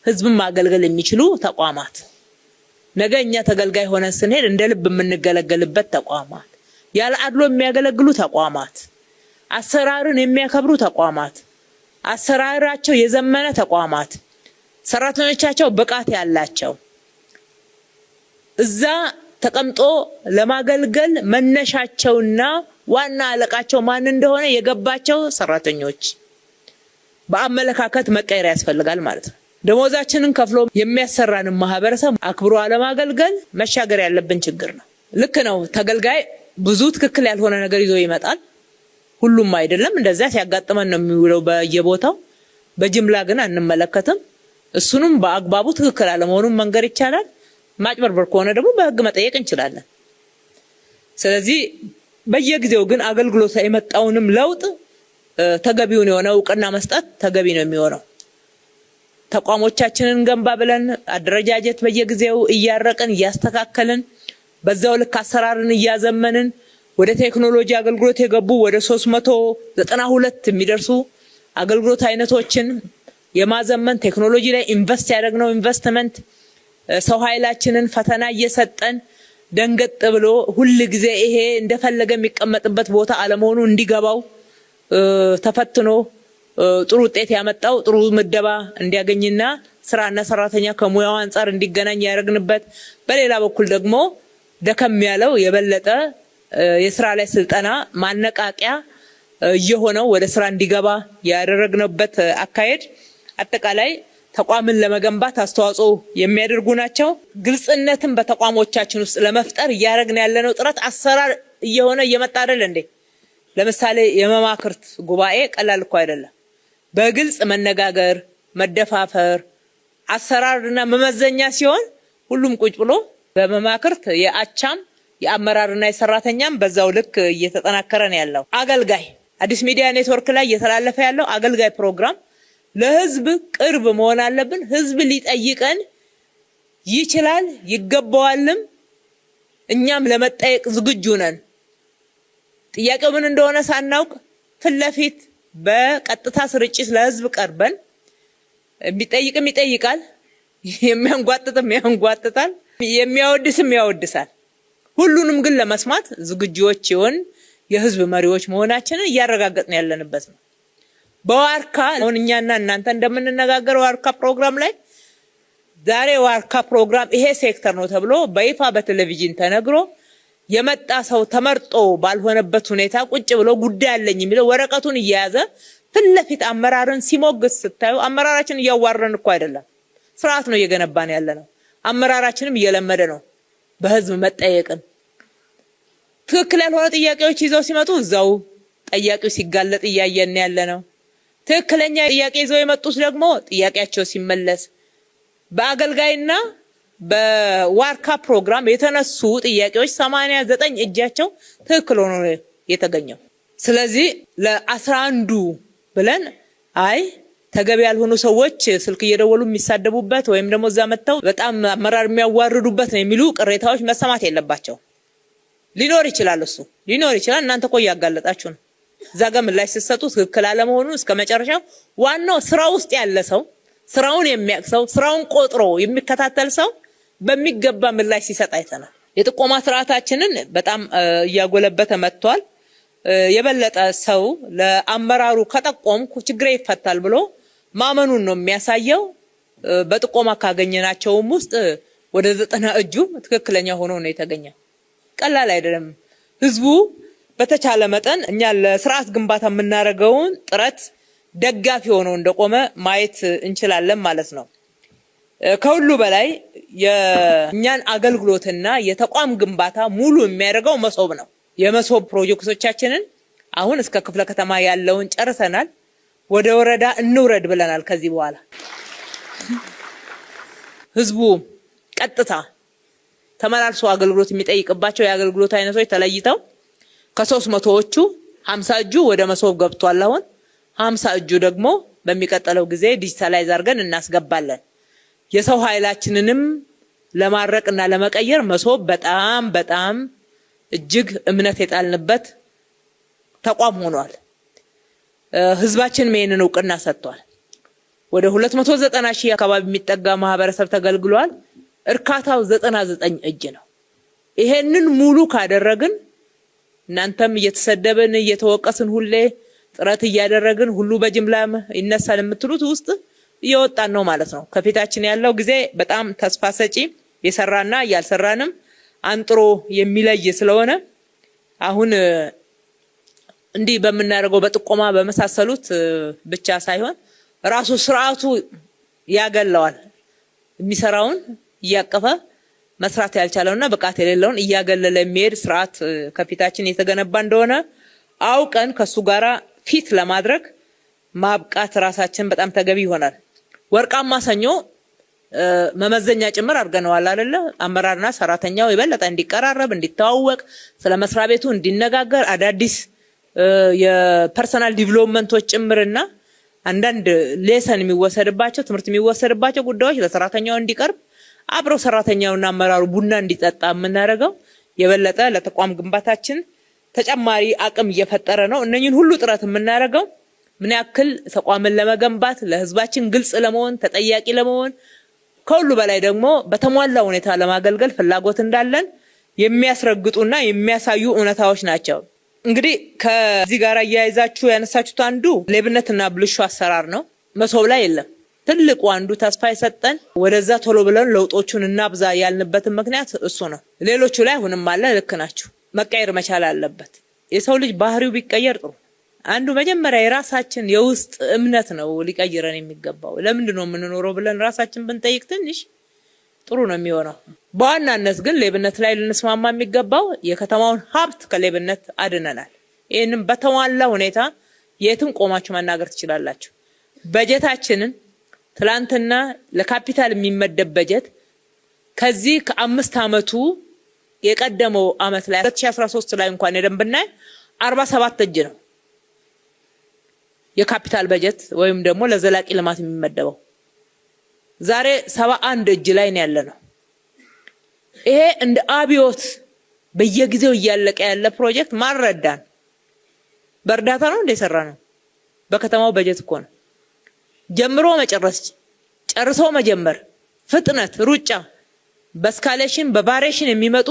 ህዝብን ማገልገል የሚችሉ ተቋማት ነገ እኛ ተገልጋይ ሆነን ስንሄድ እንደ ልብ የምንገለገልበት ተቋማት፣ ያለ አድሎ የሚያገለግሉ ተቋማት፣ አሰራርን የሚያከብሩ ተቋማት፣ አሰራራቸው የዘመነ ተቋማት፣ ሰራተኞቻቸው ብቃት ያላቸው እዛ ተቀምጦ ለማገልገል መነሻቸውና ዋና አለቃቸው ማን እንደሆነ የገባቸው ሰራተኞች በአመለካከት መቀየር ያስፈልጋል ማለት ነው። ደሞዛችንን ከፍሎ የሚያሰራንን ማህበረሰብ አክብሮ አለማገልገል መሻገር ያለብን ችግር ነው። ልክ ነው። ተገልጋይ ብዙ ትክክል ያልሆነ ነገር ይዞ ይመጣል። ሁሉም አይደለም፣ እንደዛ ሲያጋጥመን ነው የሚውለው በየቦታው። በጅምላ ግን አንመለከትም። እሱንም በአግባቡ ትክክል አለመሆኑን መንገር ይቻላል። ማጭበርበር ከሆነ ደግሞ በህግ መጠየቅ እንችላለን። ስለዚህ በየጊዜው ግን አገልግሎት የመጣውንም ለውጥ ተገቢውን የሆነ እውቅና መስጠት ተገቢ ነው የሚሆነው። ተቋሞቻችንን ገንባ ብለን አደረጃጀት በየጊዜው እያረቅን እያስተካከልን በዛው ልክ አሰራርን እያዘመንን ወደ ቴክኖሎጂ አገልግሎት የገቡ ወደ 392 የሚደርሱ አገልግሎት አይነቶችን የማዘመን ቴክኖሎጂ ላይ ኢንቨስት ያደረግነው ኢንቨስትመንት ሰው ኃይላችንን ፈተና እየሰጠን ደንገጥ ብሎ ሁሉ ጊዜ ይሄ እንደፈለገ የሚቀመጥበት ቦታ አለመሆኑ እንዲገባው ተፈትኖ ጥሩ ውጤት ያመጣው ጥሩ ምደባ እንዲያገኝና ስራና ሰራተኛ ከሙያው አንፃር እንዲገናኝ ያደረግንበት፣ በሌላ በኩል ደግሞ ደከም ያለው የበለጠ የስራ ላይ ስልጠና ማነቃቂያ እየሆነው ወደ ስራ እንዲገባ ያደረግንበት አካሄድ አጠቃላይ ተቋምን ለመገንባት አስተዋጽኦ የሚያደርጉ ናቸው። ግልጽነትን በተቋሞቻችን ውስጥ ለመፍጠር እያደረግን ያለነው ጥረት አሰራር እየሆነ እየመጣ አይደል እንዴ? ለምሳሌ የመማክርት ጉባኤ ቀላል እኮ አይደለም። በግልጽ መነጋገር፣ መደፋፈር፣ አሰራርና መመዘኛ ሲሆን ሁሉም ቁጭ ብሎ በመማክርት የአቻም የአመራርና የሰራተኛም በዛው ልክ እየተጠናከረ ነው ያለው። አገልጋይ አዲስ ሚዲያ ኔትወርክ ላይ እየተላለፈ ያለው አገልጋይ ፕሮግራም ለህዝብ ቅርብ መሆን አለብን። ህዝብ ሊጠይቀን ይችላል ይገባዋልም። እኛም ለመጠየቅ ዝግጁ ነን። ጥያቄው ምን እንደሆነ ሳናውቅ ፍለፊት በቀጥታ ስርጭት ለህዝብ ቀርበን የሚጠይቅም ይጠይቃል፣ የሚያንጓጥጥም ያንጓጥጣል፣ የሚያወድስም ያወድሳል። ሁሉንም ግን ለመስማት ዝግጁዎች ይሆን የህዝብ መሪዎች መሆናችንን እያረጋገጥን ያለንበት ነው። በዋርካ አሁን እኛና እናንተ እንደምንነጋገረው ዋርካ ፕሮግራም ላይ ዛሬ ዋርካ ፕሮግራም ይሄ ሴክተር ነው ተብሎ በይፋ በቴሌቪዥን ተነግሮ የመጣ ሰው ተመርጦ ባልሆነበት ሁኔታ ቁጭ ብሎ ጉዳይ አለኝ የሚለው ወረቀቱን እየያዘ ፍለፊት አመራርን ሲሞግስ ስታዩ አመራራችን እያዋረን እኮ አይደለም፣ ስርዓት ነው እየገነባን ያለነው። አመራራችንም እየለመደ ነው በህዝብ መጠየቅን። ትክክል ያልሆነ ጥያቄዎች ይዘው ሲመጡ እዛው ጠያቂው ሲጋለጥ እያየን ያለነው። ትክክለኛ ጥያቄ ይዘው የመጡት ደግሞ ጥያቄያቸው ሲመለስ በአገልጋይና በዋርካ ፕሮግራም የተነሱ ጥያቄዎች 89 እጃቸው ትክክል ሆኖ የተገኘው። ስለዚህ ለ11ዱ ብለን አይ ተገቢ ያልሆኑ ሰዎች ስልክ እየደወሉ የሚሳደቡበት ወይም ደግሞ እዛ መተው በጣም አመራር የሚያዋርዱበት ነው የሚሉ ቅሬታዎች መሰማት የለባቸው። ሊኖር ይችላል፣ እሱ ሊኖር ይችላል። እናንተ ቆይ ያጋለጣችሁ ነው። እዛ ጋር ምላሽ ሲሰጡ ትክክል አለመሆኑን እስከመጨረሻው ዋናው ስራ ውስጥ ያለ ሰው ስራውን የሚያውቅ ሰው ስራውን ቆጥሮ የሚከታተል ሰው በሚገባ ምላሽ ሲሰጥ አይተናል። የጥቆማ ስርዓታችንን በጣም እያጎለበተ መጥቷል። የበለጠ ሰው ለአመራሩ ከጠቆምኩ ችግሬ ይፈታል ብሎ ማመኑን ነው የሚያሳየው። በጥቆማ ካገኘናቸውም ውስጥ ወደ 90 እጁ ትክክለኛ ሆኖ ነው የተገኘው። ቀላል አይደለም። ህዝቡ በተቻለ መጠን እኛ ለስርዓት ግንባታ የምናደርገውን ጥረት ደጋፊ ሆኖ እንደቆመ ማየት እንችላለን ማለት ነው። ከሁሉ በላይ የእኛን አገልግሎትና የተቋም ግንባታ ሙሉ የሚያደርገው መሶብ ነው። የመሶብ ፕሮጀክቶቻችንን አሁን እስከ ክፍለ ከተማ ያለውን ጨርሰናል። ወደ ወረዳ እንውረድ ብለናል። ከዚህ በኋላ ህዝቡ ቀጥታ ተመላልሶ አገልግሎት የሚጠይቅባቸው የአገልግሎት አይነቶች ተለይተው ከ300ዎቹ 50 እጁ ወደ መሶብ ገብቷል። አሁን 50 እጁ ደግሞ በሚቀጥለው ጊዜ ዲጂታላይዝ አድርገን እናስገባለን። የሰው ኃይላችንንም ለማረቅና ለመቀየር መሶብ በጣም እጅግ እምነት የጣልንበት ተቋም ሆኗል። ህዝባችን ይሄንን እውቅና ሰጥቷል። ወደ 290 ሺህ አካባቢ የሚጠጋ ማህበረሰብ ተገልግሏል። እርካታው 99 እጅ ነው። ይሄንን ሙሉ ካደረግን እናንተም እየተሰደብን እየተወቀስን ሁሌ ጥረት እያደረግን ሁሉ በጅምላ ይነሳል የምትሉት ውስጥ እየወጣን ነው ማለት ነው። ከፊታችን ያለው ጊዜ በጣም ተስፋ ሰጪ የሰራና ያልሰራንም አንጥሮ የሚለይ ስለሆነ አሁን እንዲህ በመናረገው በጥቆማ በመሳሰሉት ብቻ ሳይሆን ራሱ ስርዓቱ ያገለዋል። የሚሰራውን እያቀፈ መስራት ያልቻለውና ብቃት የሌለውን እያገለለ የሚሄድ ስርዓት ከፊታችን የተገነባ እንደሆነ አውቀን ከሱ ጋራ ፊት ለማድረግ ማብቃት ራሳችን በጣም ተገቢ ይሆናል። ወርቃማ ሰኞ መመዘኛ ጭምር አድርገነዋል አይደለ? አመራርና ሰራተኛው የበለጠ እንዲቀራረብ እንዲተዋወቅ ስለ መስሪያ ቤቱ እንዲነጋገር አዳዲስ የፐርሰናል ዲቨሎፕመንቶች ጭምርና አንዳንድ ሌሰን የሚወሰድባቸው ትምህርት የሚወሰድባቸው ጉዳዮች ለሰራተኛው እንዲቀርብ አብሮ ሰራተኛውና አመራሩ ቡና እንዲጠጣ የምናደርገው የበለጠ ለተቋም ግንባታችን ተጨማሪ አቅም እየፈጠረ ነው። እነኚህን ሁሉ ጥረት የምናደርገው ምን ያክል ተቋምን ለመገንባት ለህዝባችን ግልጽ ለመሆን ተጠያቂ ለመሆን ከሁሉ በላይ ደግሞ በተሟላ ሁኔታ ለማገልገል ፍላጎት እንዳለን የሚያስረግጡና የሚያሳዩ እውነታዎች ናቸው። እንግዲህ ከዚህ ጋር እያያዛችሁ ያነሳችሁት አንዱ ሌብነትና ብልሹ አሰራር ነው። መሶብ ላይ የለም። ትልቁ አንዱ ተስፋ የሰጠን ወደዛ ቶሎ ብለን ለውጦቹን እናብዛ ያልንበትን ምክንያት እሱ ነው። ሌሎቹ ላይ አሁንም አለ። ልክ ናችሁ። መቀየር መቻል አለበት። የሰው ልጅ ባህሪው ቢቀየር ጥሩ። አንዱ መጀመሪያ የራሳችን የውስጥ እምነት ነው ሊቀይረን የሚገባው። ለምንድን ነው የምንኖረው ብለን ራሳችን ብንጠይቅ ትንሽ ጥሩ ነው የሚሆነው። በዋናነት ግን ሌብነት ላይ ልንስማማ የሚገባው የከተማውን ሀብት ከሌብነት አድነናል። ይህንም በተሟላ ሁኔታ የትም ቆማችሁ መናገር ትችላላችሁ። በጀታችንን ትላንትና ለካፒታል የሚመደብ በጀት ከዚህ ከ5 ዓመቱ የቀደመው አመት ላይ 2013 ላይ እንኳን ሄደን ብናይ 47 እጅ ነው የካፒታል በጀት ወይም ደግሞ ለዘላቂ ልማት የሚመደበው። ዛሬ 71 እጅ ላይ ነው ያለነው። ይሄ እንደ አብዮት በየጊዜው እያለቀ ያለ ፕሮጀክት ማረዳን በእርዳታ ነው እንደሰራ ነው። በከተማው በጀት እኮ ነው። ጀምሮ መጨረስ፣ ጨርሶ መጀመር፣ ፍጥነት፣ ሩጫ፣ በስካሌሽን በቫሪዬሽን የሚመጡ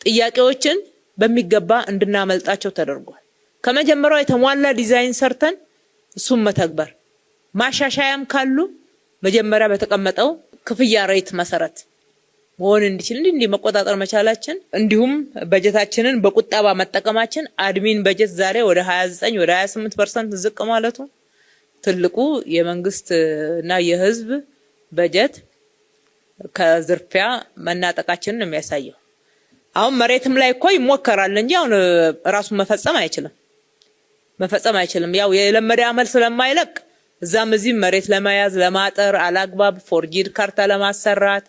ጥያቄዎችን በሚገባ እንድናመልጣቸው ተደርጓል። ከመጀመሪያው የተሟላ ዲዛይን ሰርተን እሱም መተግበር፣ ማሻሻያም ካሉ መጀመሪያ በተቀመጠው ክፍያ ሬት መሰረት መሆን እንዲችል እንዲህ መቆጣጠር መቻላችን፣ እንዲሁም በጀታችንን በቁጠባ መጠቀማችን አድሚን በጀት ዛሬ ወደ 29 ወደ 28% ዝቅ ማለቱ ትልቁ የመንግስት እና የህዝብ በጀት ከዝርፊያ መናጠቃችንን ነው የሚያሳየው። አሁን መሬትም ላይ እኮ ይሞከራል እንጂ አሁን ራሱን መፈጸም አይችልም። ያው የለመደ አመል ስለማይለቅ እዛም እዚህ መሬት ለመያዝ ለማጠር አላግባብ ፎርጂድ ካርታ ለማሰራት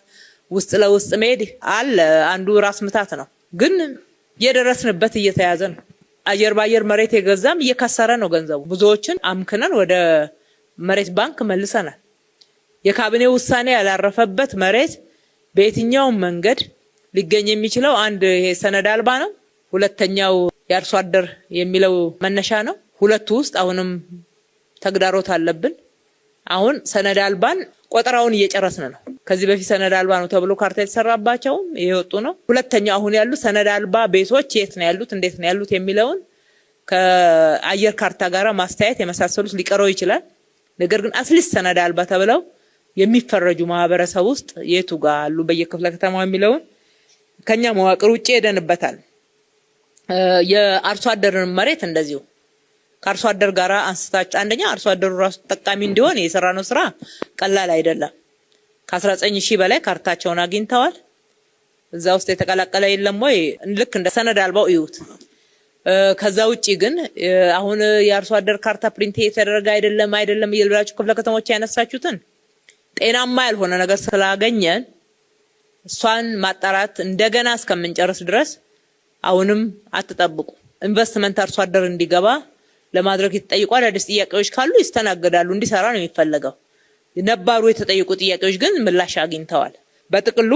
ውስጥ ለውስጥ መሄድ አለ። አንዱ ራስ ምታት ነው። ግን የደረስንበት እየተያዘ ነው። አየር ባየር መሬት የገዛም እየከሰረ ነው ገንዘቡ። ብዙዎችን አምክነን ወደ መሬት ባንክ መልሰናል። የካቢኔ ውሳኔ ያላረፈበት መሬት በየትኛው መንገድ ሊገኝ የሚችለው አንድ ይሄ ሰነድ አልባ ነው። ሁለተኛው የአርሶ አደር የሚለው መነሻ ነው። ሁለቱ ውስጥ አሁንም ተግዳሮት አለብን። አሁን ሰነድ አልባን ቆጠራውን እየጨረስን ነው። ከዚህ በፊት ሰነድ አልባ ነው ተብሎ ካርታ የተሰራባቸው እየወጡ ነው። ሁለተኛው አሁን ያሉ ሰነድ አልባ ቤቶች የት ነው ያሉት እንዴት ነው ያሉት የሚለውን ከአየር ካርታ ጋራ ማስተያየት የመሳሰሉት ሊቀረው ይችላል። ነገር ግን አትሊስት ሰነድ አልባ ተብለው የሚፈረጁ ማህበረሰብ ውስጥ የቱ ጋር አሉ በየክፍለ ከተማው የሚለውን ከኛ መዋቅር ውጪ ሄደንበታል። የአርሶ አደርን መሬት እንደዚሁ ከአርሶ አደር ጋር አንስታችሁ አንደኛ አርሶ አደሩ ራሱ ተጠቃሚ እንዲሆን የሰራነው ስራ ቀላል አይደለም። ከ19000 በላይ ካርታቸውን አግኝተዋል። እዛ ውስጥ የተቀላቀለ የለም ወይ ልክ እንደ ሰነድ አልባው ይዩት። ከዛ ውጪ ግን አሁን የአርሶ አደር ካርታ ፕሪንት የተደረገ አይደለም እየልብላችሁ ክፍለ ከተሞች ያነሳችሁትን ጤናማ ያልሆነ ነገር ስላገኘን እሷን ማጣራት እንደገና እስከምንጨርስ ድረስ አሁንም አትጠብቁ። ኢንቨስትመንት አርሶ አደር እንዲገባ ለማድረግ የተጠየቁ አዳዲስ ጥያቄዎች ካሉ ይስተናገዳሉ፣ እንዲሰራ ነው የሚፈለገው። ነባሩ የተጠየቁ ጥያቄዎች ግን ምላሽ አግኝተዋል። በጥቅሉ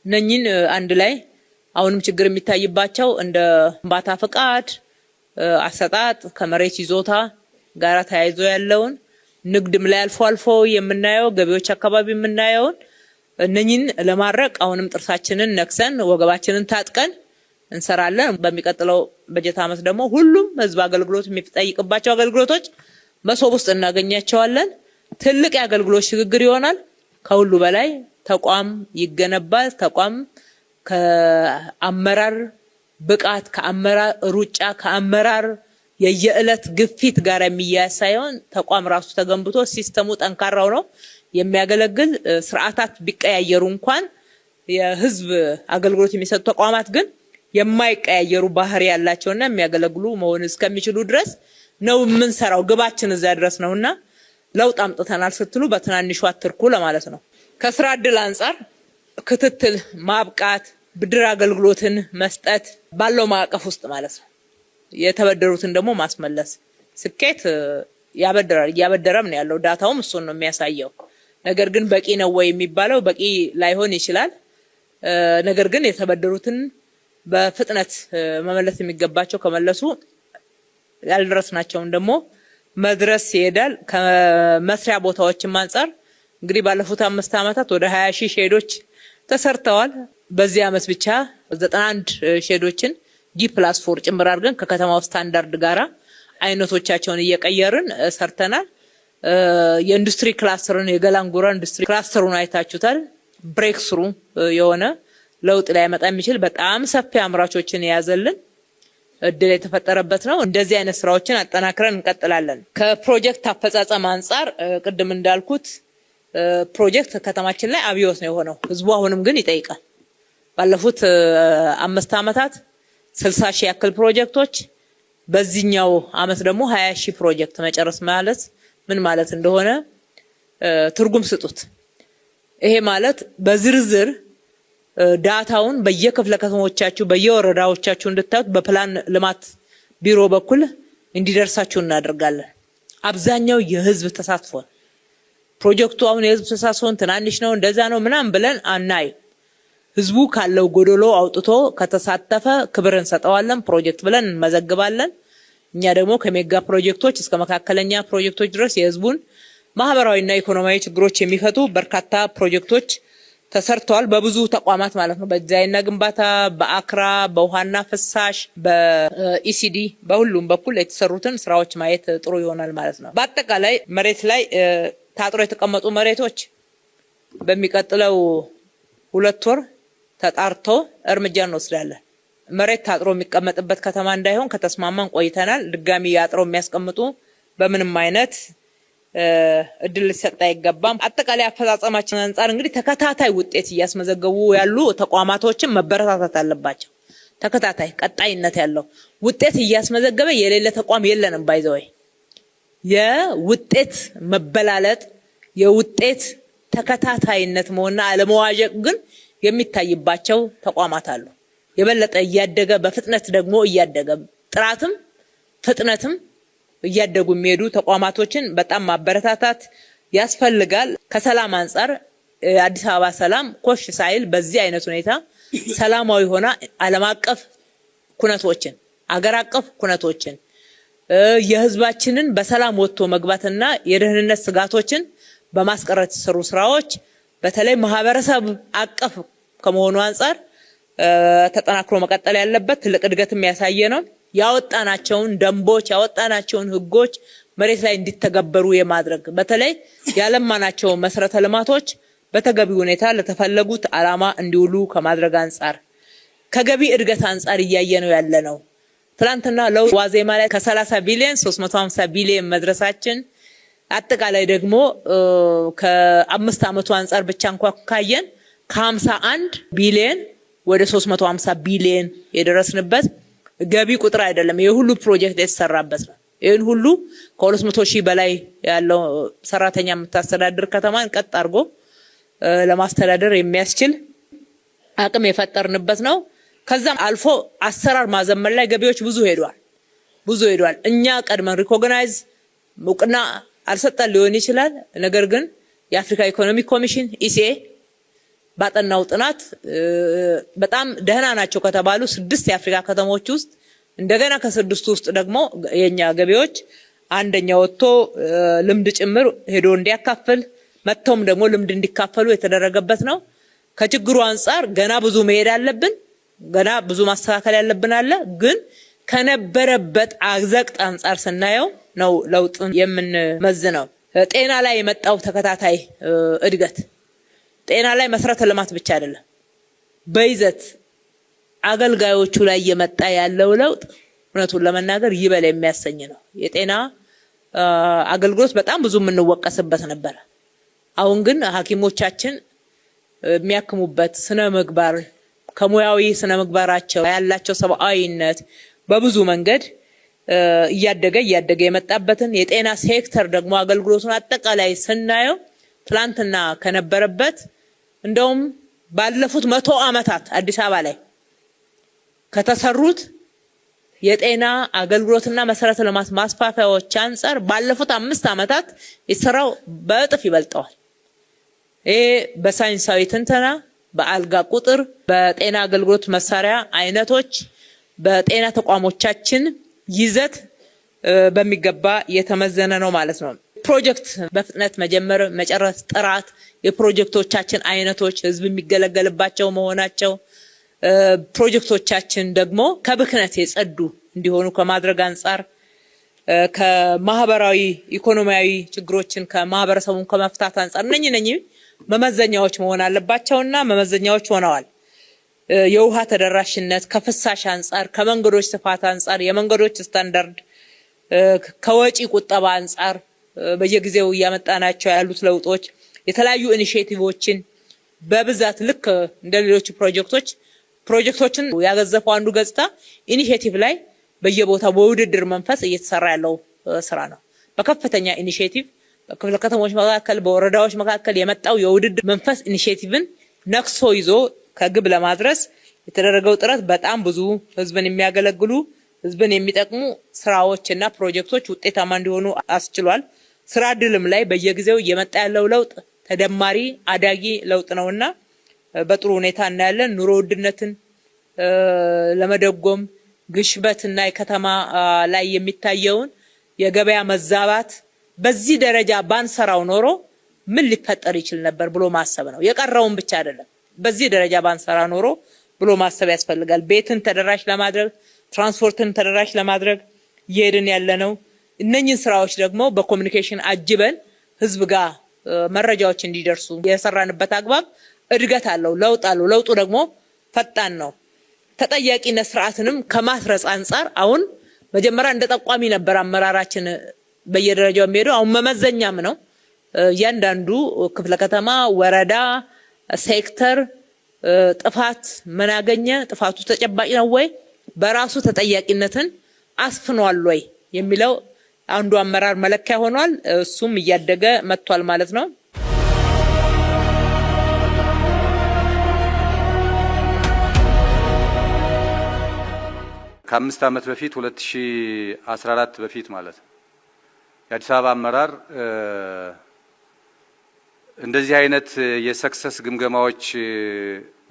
እነኚህን አንድ ላይ አሁንም ችግር የሚታይባቸው እንደ ግንባታ ፍቃድ አሰጣጥ ከመሬት ይዞታ ጋር ተያይዞ ያለውን ንግድም ላይ አልፎ የምናየው ገቢዎች አካባቢ የምናየውን እነኚህን ለማረቅ አሁንም ጥርሳችንን ነክሰን ወገባችንን ታጥቀን እንሰራለን። በሚቀጥለው በጀት ዓመት ደግሞ ሁሉም ህዝብ አገልግሎት የሚጠይቅባቸው አገልግሎቶች መሶብ ውስጥ እናገኛቸዋለን። ትልቅ የአገልግሎት ሽግግር ይሆናል። ከሁሉ በላይ ተቋም ይገነባል። ተቋም ከአመራር ብቃት፣ ከአመራር ሩጫ፣ ከአመራር የየዕለት ግፊት ጋር የሚያያዝ ሳይሆን ተቋም ራሱ ተገንብቶ ሲስተሙ ጠንካራው ነው የሚያገለግል። ስርዓታት ቢቀያየሩ እንኳን የህዝብ አገልግሎት የሚሰጡ ተቋማት ግን የማይቀያየሩ ባህሪ ያላቸውና የሚያገለግሉ መሆን እስከሚችሉ ድረስ ነው የምንሰራው። ግባችን እዛ ድረስ ነውና ለውጥ አምጥተናል ስትሉ በትናንሹ አትርኩ ለማለት ነው። ከስራ ዕድል አንፃር ክትትል፣ ማብቃት፣ ብድር አገልግሎትን መስጠት ባለው ማዕቀፍ ውስጥ ማለት ነው። የተበደሩትን ደግሞ ማስመለስ ስኬት ያበደራል፣ እያበደረም ነው ያለው። ዳታውም እሱን ነው የሚያሳየው። ነገር ግን በቂ ነው ወይ የሚባለው በቂ ላይሆን ይችላል። ነገር ግን የተበደሩትን በፍጥነት መመለስ የሚገባቸው ከመለሱ ያልደረስናቸውን ደግሞ መድረስ ይሄዳል። ከመስሪያ ቦታዎችም አንፃር እንግዲህ ባለፉት 5 ዓመታት ወደ 20000 ሼዶች ተሰርተዋል። በዚህ ዓመት ብቻ 91 ሼዶችን G+4 ጭምር አድርገን ከከተማው ስታንዳርድ ጋራ አይነቶቻቸውን እየቀየርን ሰርተናል። የኢንዱስትሪ ክላስተርን የገላንጉራ ኢንዱስትሪ ክላስተሩን አይታችሁታል። ብሬክ ስሩ የሆነ ለውጥ ላይ ያመጣ የሚችል በጣም ሰፊ አምራቾችን የያዘልን እድል የተፈጠረበት ነው። እንደዚህ አይነት ስራዎችን አጠናክረን እንቀጥላለን። ከፕሮጀክት አፈጻጸም አንፃር ቅድም እንዳልኩት ፕሮጀክት ከተማችን ላይ አብዮት ነው የሆነው። ህዝቡ አሁንም ግን ይጠይቃል። ባለፉት 5 ዓመታት 60,000 ያክል ፕሮጀክቶች፣ በዚህኛው አመት ደግሞ 20,000 ፕሮጀክት መጨረስ ማለት ምን ማለት እንደሆነ ትርጉም ስጡት። ይሄ ማለት በዝርዝር ዳታውን በየክፍለ ከተሞቻችሁ በየወረዳዎቻችሁ እንድታዩት በፕላን ልማት ቢሮ በኩል እንዲደርሳችሁ እናደርጋለን። አብዛኛው የህዝብ ተሳትፎ ፕሮጀክቱ አሁን የህዝብ ተሳትፎን ትናንሽ ነው እንደዛ ነው ምናምን ብለን አናይ። ህዝቡ ካለው ጎዶሎ አውጥቶ ከተሳተፈ ክብር እንሰጠዋለን፣ ፕሮጀክት ብለን እንመዘግባለን። እኛ ደግሞ ከሜጋ ፕሮጀክቶች እስከ መካከለኛ ፕሮጀክቶች ድረስ የህዝቡን ማህበራዊና ኢኮኖሚያዊ ችግሮች የሚፈቱ በርካታ ፕሮጀክቶች ተሰርተዋል። በብዙ ተቋማት ማለት ነው። በዲዛይንና ግንባታ፣ በአክራ፣ በውሃና ፍሳሽ፣ በኢሲዲ በሁሉም በኩል የተሰሩትን ስራዎች ማየት ጥሩ ይሆናል ማለት ነው። በአጠቃላይ መሬት ላይ ታጥሮ የተቀመጡ መሬቶች በሚቀጥለው 2 ወር ተጣርቶ እርምጃ እንወስዳለን። መሬት ታጥሮ የሚቀመጥበት ከተማ እንዳይሆን ከተስማማን ቆይተናል። ድጋሚ ያጥረው የሚያስቀምጡ በምንም አይነት እድል ሊሰጥ አይገባም። አጠቃላይ አፈጻጸማችን አንፃር እንግዲህ ተከታታይ ውጤት እያስመዘገቡ ያሉ ተቋማቶችን መበረታታት አለባቸው። ተከታታይ ቀጣይነት ያለው ውጤት እያስመዘገበ የሌለ ተቋም የለንም። ባይዘው የውጤት መበላለጥ የውጤት ተከታታይነት መሆንና አለመዋዠቅ ግን የሚታይባቸው ተቋማት አሉ። የበለጠ እያደገ በፍጥነት ደግሞ እያደገ ጥራትም ፍጥነትም እያደጉ የሚሄዱ ተቋማቶችን በጣም ማበረታታት ያስፈልጋል። ከሰላም አንፃር አዲስ አበባ ሰላም ኮሽ ሳይል በዚህ አይነት ሁኔታ ሰላማዊ ሆና ዓለም አቀፍ ኩነቶችን አገር አቀፍ ኩነቶችን የህዝባችንን በሰላም ወጥቶ መግባትና የደህንነት ስጋቶችን በማስቀረት የተሰሩ ስራዎች በተለይ ማህበረሰብ አቀፍ ከመሆኑ አንፃር ተጠናክሮ መቀጠል ያለበት ትልቅ እድገትም ያሳየ ነው። ያወጣናቸውን ደንቦች ያወጣናቸውን ህጎች መሬት ላይ እንዲተገበሩ የማድረግ በተለይ ያለማናቸው መሰረተ ልማቶች በተገቢ ሁኔታ ለተፈለጉት ዓላማ እንዲውሉ ከማድረግ አንፃር ከገቢ እድገት አንፃር እያየነው ያለነው ትላንትና ለውጥ ዋዜማ ላይ ከ30 ቢሊዮን 350 ቢሊዮን መድረሳችን አጠቃላይ ደግሞ ከ5 ዓመቱ አንፃር ብቻ እንኳን ካየን ከ51 ቢሊዮን ወደ 350 ቢሊዮን የደረስንበት ገቢ ቁጥር አይደለም። ይሄ ሁሉ ፕሮጀክት የተሰራበት ነው። ይሄን ሁሉ ከ200,000 በላይ ያለው ሰራተኛ የምታስተዳድር ከተማን ቀጥ አድርጎ ለማስተዳደር የሚያስችል አቅም የፈጠርንበት ነው። ከዛም አልፎ አሰራር ማዘመን ላይ ገቢዎች ብዙ ሄዷል። እኛ ቀድመን ሪኮግናይዝ እውቅና አልሰጠን ሊሆን ይችላል። ነገር ግን የአፍሪካ ኢኮኖሚ ኮሚሽን ኢሲኤ ባጠናው ጥናት በጣም ደህና ናቸው ከተባሉ 6 የአፍሪካ ከተሞች ውስጥ እንደገና ከ6 ውስጥ ደግሞ የኛ ገቢዎች አንደኛ ወጥቶ ልምድ ጭምር ሄዶ እንዲያካፍል መጥተውም ደግሞ ልምድ እንዲካፈሉ የተደረገበት ነው። ከችግሩ አንፃር ገና ብዙ መሄድ አለብን። ገና ብዙ ማስተካከል ያለብን አለ። ግን ከነበረበት አዘቅት አንፃር ስናየው ነው ለውጥን የምንመዝነው። ጤና ላይ የመጣው ተከታታይ እድገት ጤና ላይ መሰረተ ልማት ብቻ አይደለም፣ በይዘት አገልጋዮቹ ላይ የመጣ ያለው ለውጥ እውነቱን ለመናገር ይበል የሚያሰኝ ነው። የጤና አገልግሎት በጣም ብዙ የምንወቀስበት ነበር። አሁን ግን ሐኪሞቻችን የሚያክሙበት ስነ ምግባር ከሙያዊ ስነ ምግባራቸው ያላቸው ሰብአዊነት በብዙ መንገድ እያደገ የመጣበትን የጤና ሴክተር ደግሞ አገልግሎቱን አጠቃላይ ስናየው ትላንትና ከነበረበት እንደውም ባለፉት 100 ዓመታት አዲስ አበባ ላይ ከተሰሩት የጤና አገልግሎትና መሰረተ ልማት ማስፋፊያዎች አንፃር ባለፉት 5 ዓመታት የተሰራው በእጥፍ ይበልጠዋል። ይሄ በሳይንሳዊ ትንተና፣ በአልጋ ቁጥር፣ በጤና አገልግሎት መሳሪያ አይነቶች፣ በጤና ተቋሞቻችን ይዘት በሚገባ የተመዘነ ነው ማለት ነው። ፕሮጀክት በፍጥነት መጀመር፣ መጨረስ፣ ጥራት፣ የፕሮጀክቶቻችን አይነቶች ህዝብ የሚገለገልባቸው መሆናቸው፣ ፕሮጀክቶቻችን ደግሞ ከብክነት የጸዱ እንዲሆኑ ከማድረግ አንፃር ከማህበራዊ ኢኮኖሚያዊ ችግሮችን ከማህበረሰቡን ከመፍታት አንፃር እነኚህ መመዘኛዎች መሆን አለባቸውና መመዘኛዎች ሆነዋል። የውሃ ተደራሽነት ከፍሳሽ አንፃር፣ ከመንገዶች ስፋት አንፃር፣ የመንገዶች ስታንዳርድ፣ ከወጪ ቁጠባ አንፃር በየጊዜው እያመጣናቸው ያሉት ለውጦች የተለያዩ ኢኒሼቲቮችን በብዛት ልክ እንደሌሎች ፕሮጀክቶችን ያገዘፈው አንዱ ገጽታ ኢኒሼቲቭ ላይ በየቦታው በውድድር መንፈስ እየተሰራ ያለው ስራ ነው። በከፍተኛ ኢኒሼቲቭ በክፍለ ከተሞች መካከል በወረዳዎች መካከል የመጣው የውድድር መንፈስ ኢኒሼቲቭን ነክሶ ይዞ ከግብ ለማድረስ የተደረገው ጥረት በጣም ብዙ ህዝብን የሚያገለግሉ ህዝብን የሚጠቅሙ ስራዎችና ፕሮጀክቶች ውጤታማ እንዲሆኑ አስችሏል። ስራ ዕድልም ላይ በየጊዜው እየመጣ ያለው ለውጥ ተደማሪ አዳጊ ለውጥ ነውና በጥሩ ሁኔታ እናያለን። ኑሮ ውድነትን ለመደጎም ግሽበትና የከተማ ላይ የሚታየውን የገበያ መዛባት በዚህ ደረጃ ባንሰራው ኖሮ ምን ሊፈጠር ይችል ነበር ብሎ ማሰብ ነው። የቀረውን ብቻ አይደለም፣ በዚህ ደረጃ ባንሰራ ኖሮ ብሎ ማሰብ ያስፈልጋል። ቤትን ተደራሽ ለማድረግ ትራንስፖርትን ተደራሽ ለማድረግ እየሄድን ያለነው እነኚህን ስራዎች ደግሞ በኮሙኒኬሽን አጅበን ህዝብ ጋር መረጃዎች እንዲደርሱ የሰራንበት አግባብ እድገት አለው፣ ለውጥ አለው። ለውጡ ደግሞ ፈጣን ነው። ተጠያቂነት ስርዓትንም ከማስረጽ አንፃር አሁን መጀመሪያ እንደ ጠቋሚ ነበር አመራራችን በየደረጃው የሚሄደው፣ አሁን መመዘኛም ነው። እያንዳንዱ ክፍለ ከተማ፣ ወረዳ፣ ሴክተር ጥፋት ምን አገኘ፣ ጥፋቱ ተጨባጭ ነው ወይ፣ በራሱ ተጠያቂነትን አስፍኗል ወይ የሚለው አንዱ አመራር መለኪያ ሆኗል። እሱም እያደገ መጥቷል ማለት ነው። ከ5 ዓመት በፊት 2014 በፊት ማለት ነው የአዲስ አበባ አመራር እንደዚህ አይነት የሰክሰስ ግምገማዎች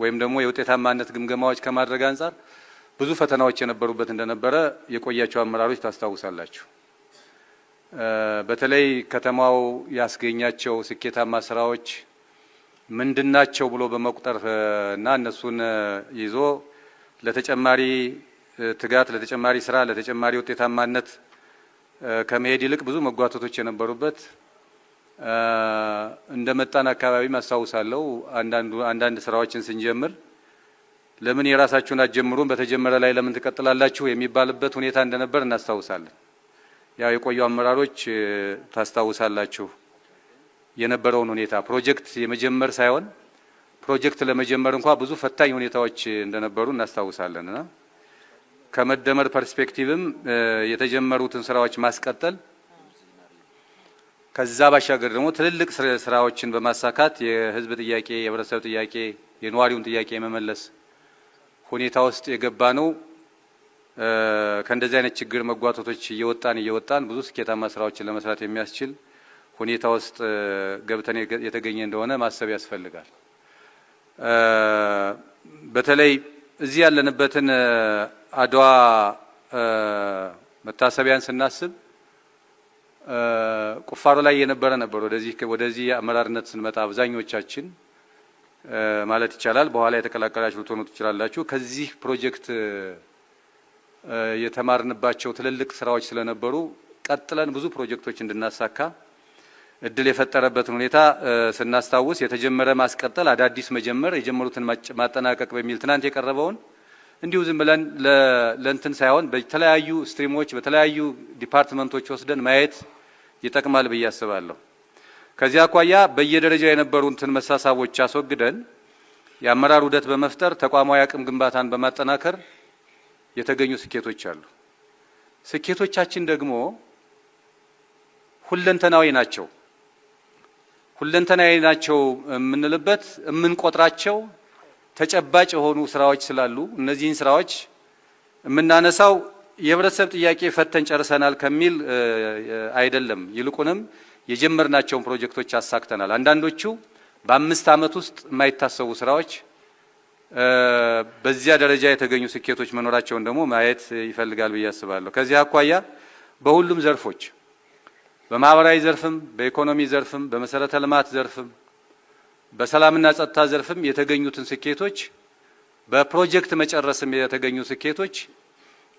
ወይም ደግሞ የውጤታማነት ግምገማዎች ከማድረግ አንፃር ብዙ ፈተናዎች የነበሩበት እንደነበረ የቆያቸው አመራሮች ታስታውሳላችሁ። በተለይ ከተማው ያስገኛቸው ስኬታማ ስራዎች ምንድናቸው ብሎ በመቁጠር እና እነሱን ይዞ ለተጨማሪ ትጋት፣ ለተጨማሪ ስራ፣ ለተጨማሪ ውጤታማነት ከመሄድ ይልቅ ብዙ መጓተቶች የነበሩበት እንደመጣን አካባቢ ማስታውሳለሁ። አንዳንድ ስራዎችን ስንጀምር ለምን የራሳችሁን አትጀምሩም በተጀመረ ላይ ለምን ትቀጥላላችሁ የሚባልበት ሁኔታ እንደነበር እናስታውሳለን። ያው የቆዩ አመራሮች ታስታውሳላችሁ የነበረውን ሁኔታ ፕሮጀክት የመጀመር ሳይሆን ፕሮጀክት ለመጀመር እንኳን ብዙ ፈታኝ ሁኔታዎች እንደነበሩ እናስታውሳለንና ከመደመር ፐርስፔክቲቭም የተጀመሩትን ስራዎች ማስቀጠል ከዛ ባሻገር ደግሞ ትልልቅ ስራዎችን በማሳካት የህዝብ ጥያቄ የህብረተሰብ ጥያቄ የነዋሪውን ጥያቄ የመመለስ ሁኔታ ውስጥ የገባ ነው። ከእንደዚህ አይነት ችግር መጓተቶች እየወጣን ብዙ ስኬታማ ስራዎችን ለመስራት የሚያስችል ሁኔታ ውስጥ ገብተን የተገኘ እንደሆነ ማሰብ ያስፈልጋል። በተለይ እዚህ ያለንበትን አድዋ መታሰቢያን ስናስብ ቁፋሮ ላይ የነበረ ነበር። ወደዚህ አመራርነት ስንመጣ አብዛኞቻችን ማለት ይቻላል በኋላ የተቀላቀላችሁ ልትሆኑ ትችላላችሁ። ከዚህ ፕሮጀክት የተማርንባቸው ትልልቅ ስራዎች ስለነበሩ ቀጥለን ብዙ ፕሮጀክቶች እንድናሳካ እድል የፈጠረበትን ሁኔታ ስናስታውስ የተጀመረ ማስቀጠል፣ አዳዲስ መጀመር፣ የጀመሩትን ማጠናቀቅ በሚል ትናንት የቀረበውን እንዲሁ ዝም ብለን ለእንትን ሳይሆን በተለያዩ ስትሪሞች በተለያዩ ዲፓርትመንቶች ወስደን ማየት ይጠቅማል ብዬ አስባለሁ። ከዚያ አኳያ በየደረጃው የነበሩትን መሳሳቦች አስወግደን የአመራር ውህደት በመፍጠር ተቋማዊ አቅም ግንባታን በማጠናከር የተገኙ ስኬቶች አሉ። ስኬቶቻችን ደግሞ ሁለንተናዊ ናቸው። ሁለንተናዊ ናቸው የምንልበት የምንቆጥራቸው ተጨባጭ የሆኑ ስራዎች ስላሉ እነዚህን ስራዎች የምናነሳው የህብረተሰብ ጥያቄ ፈተን ጨርሰናል ከሚል አይደለም። ይልቁንም የጀመርናቸውን ፕሮጀክቶች አሳክተናል። አንዳንዶቹ በ5 ዓመት ውስጥ የማይታሰቡ ስራዎች በዚያ ደረጃ የተገኙ ስኬቶች መኖራቸውን ደግሞ ማየት ይፈልጋል ብዬ አስባለሁ። ከዚህ አኳያ በሁሉም ዘርፎች በማህበራዊ ዘርፍም በኢኮኖሚ ዘርፍም በመሰረተ ልማት ዘርፍም በሰላምና ጸጥታ ዘርፍም የተገኙትን ስኬቶች በፕሮጀክት መጨረስም የተገኙ ስኬቶች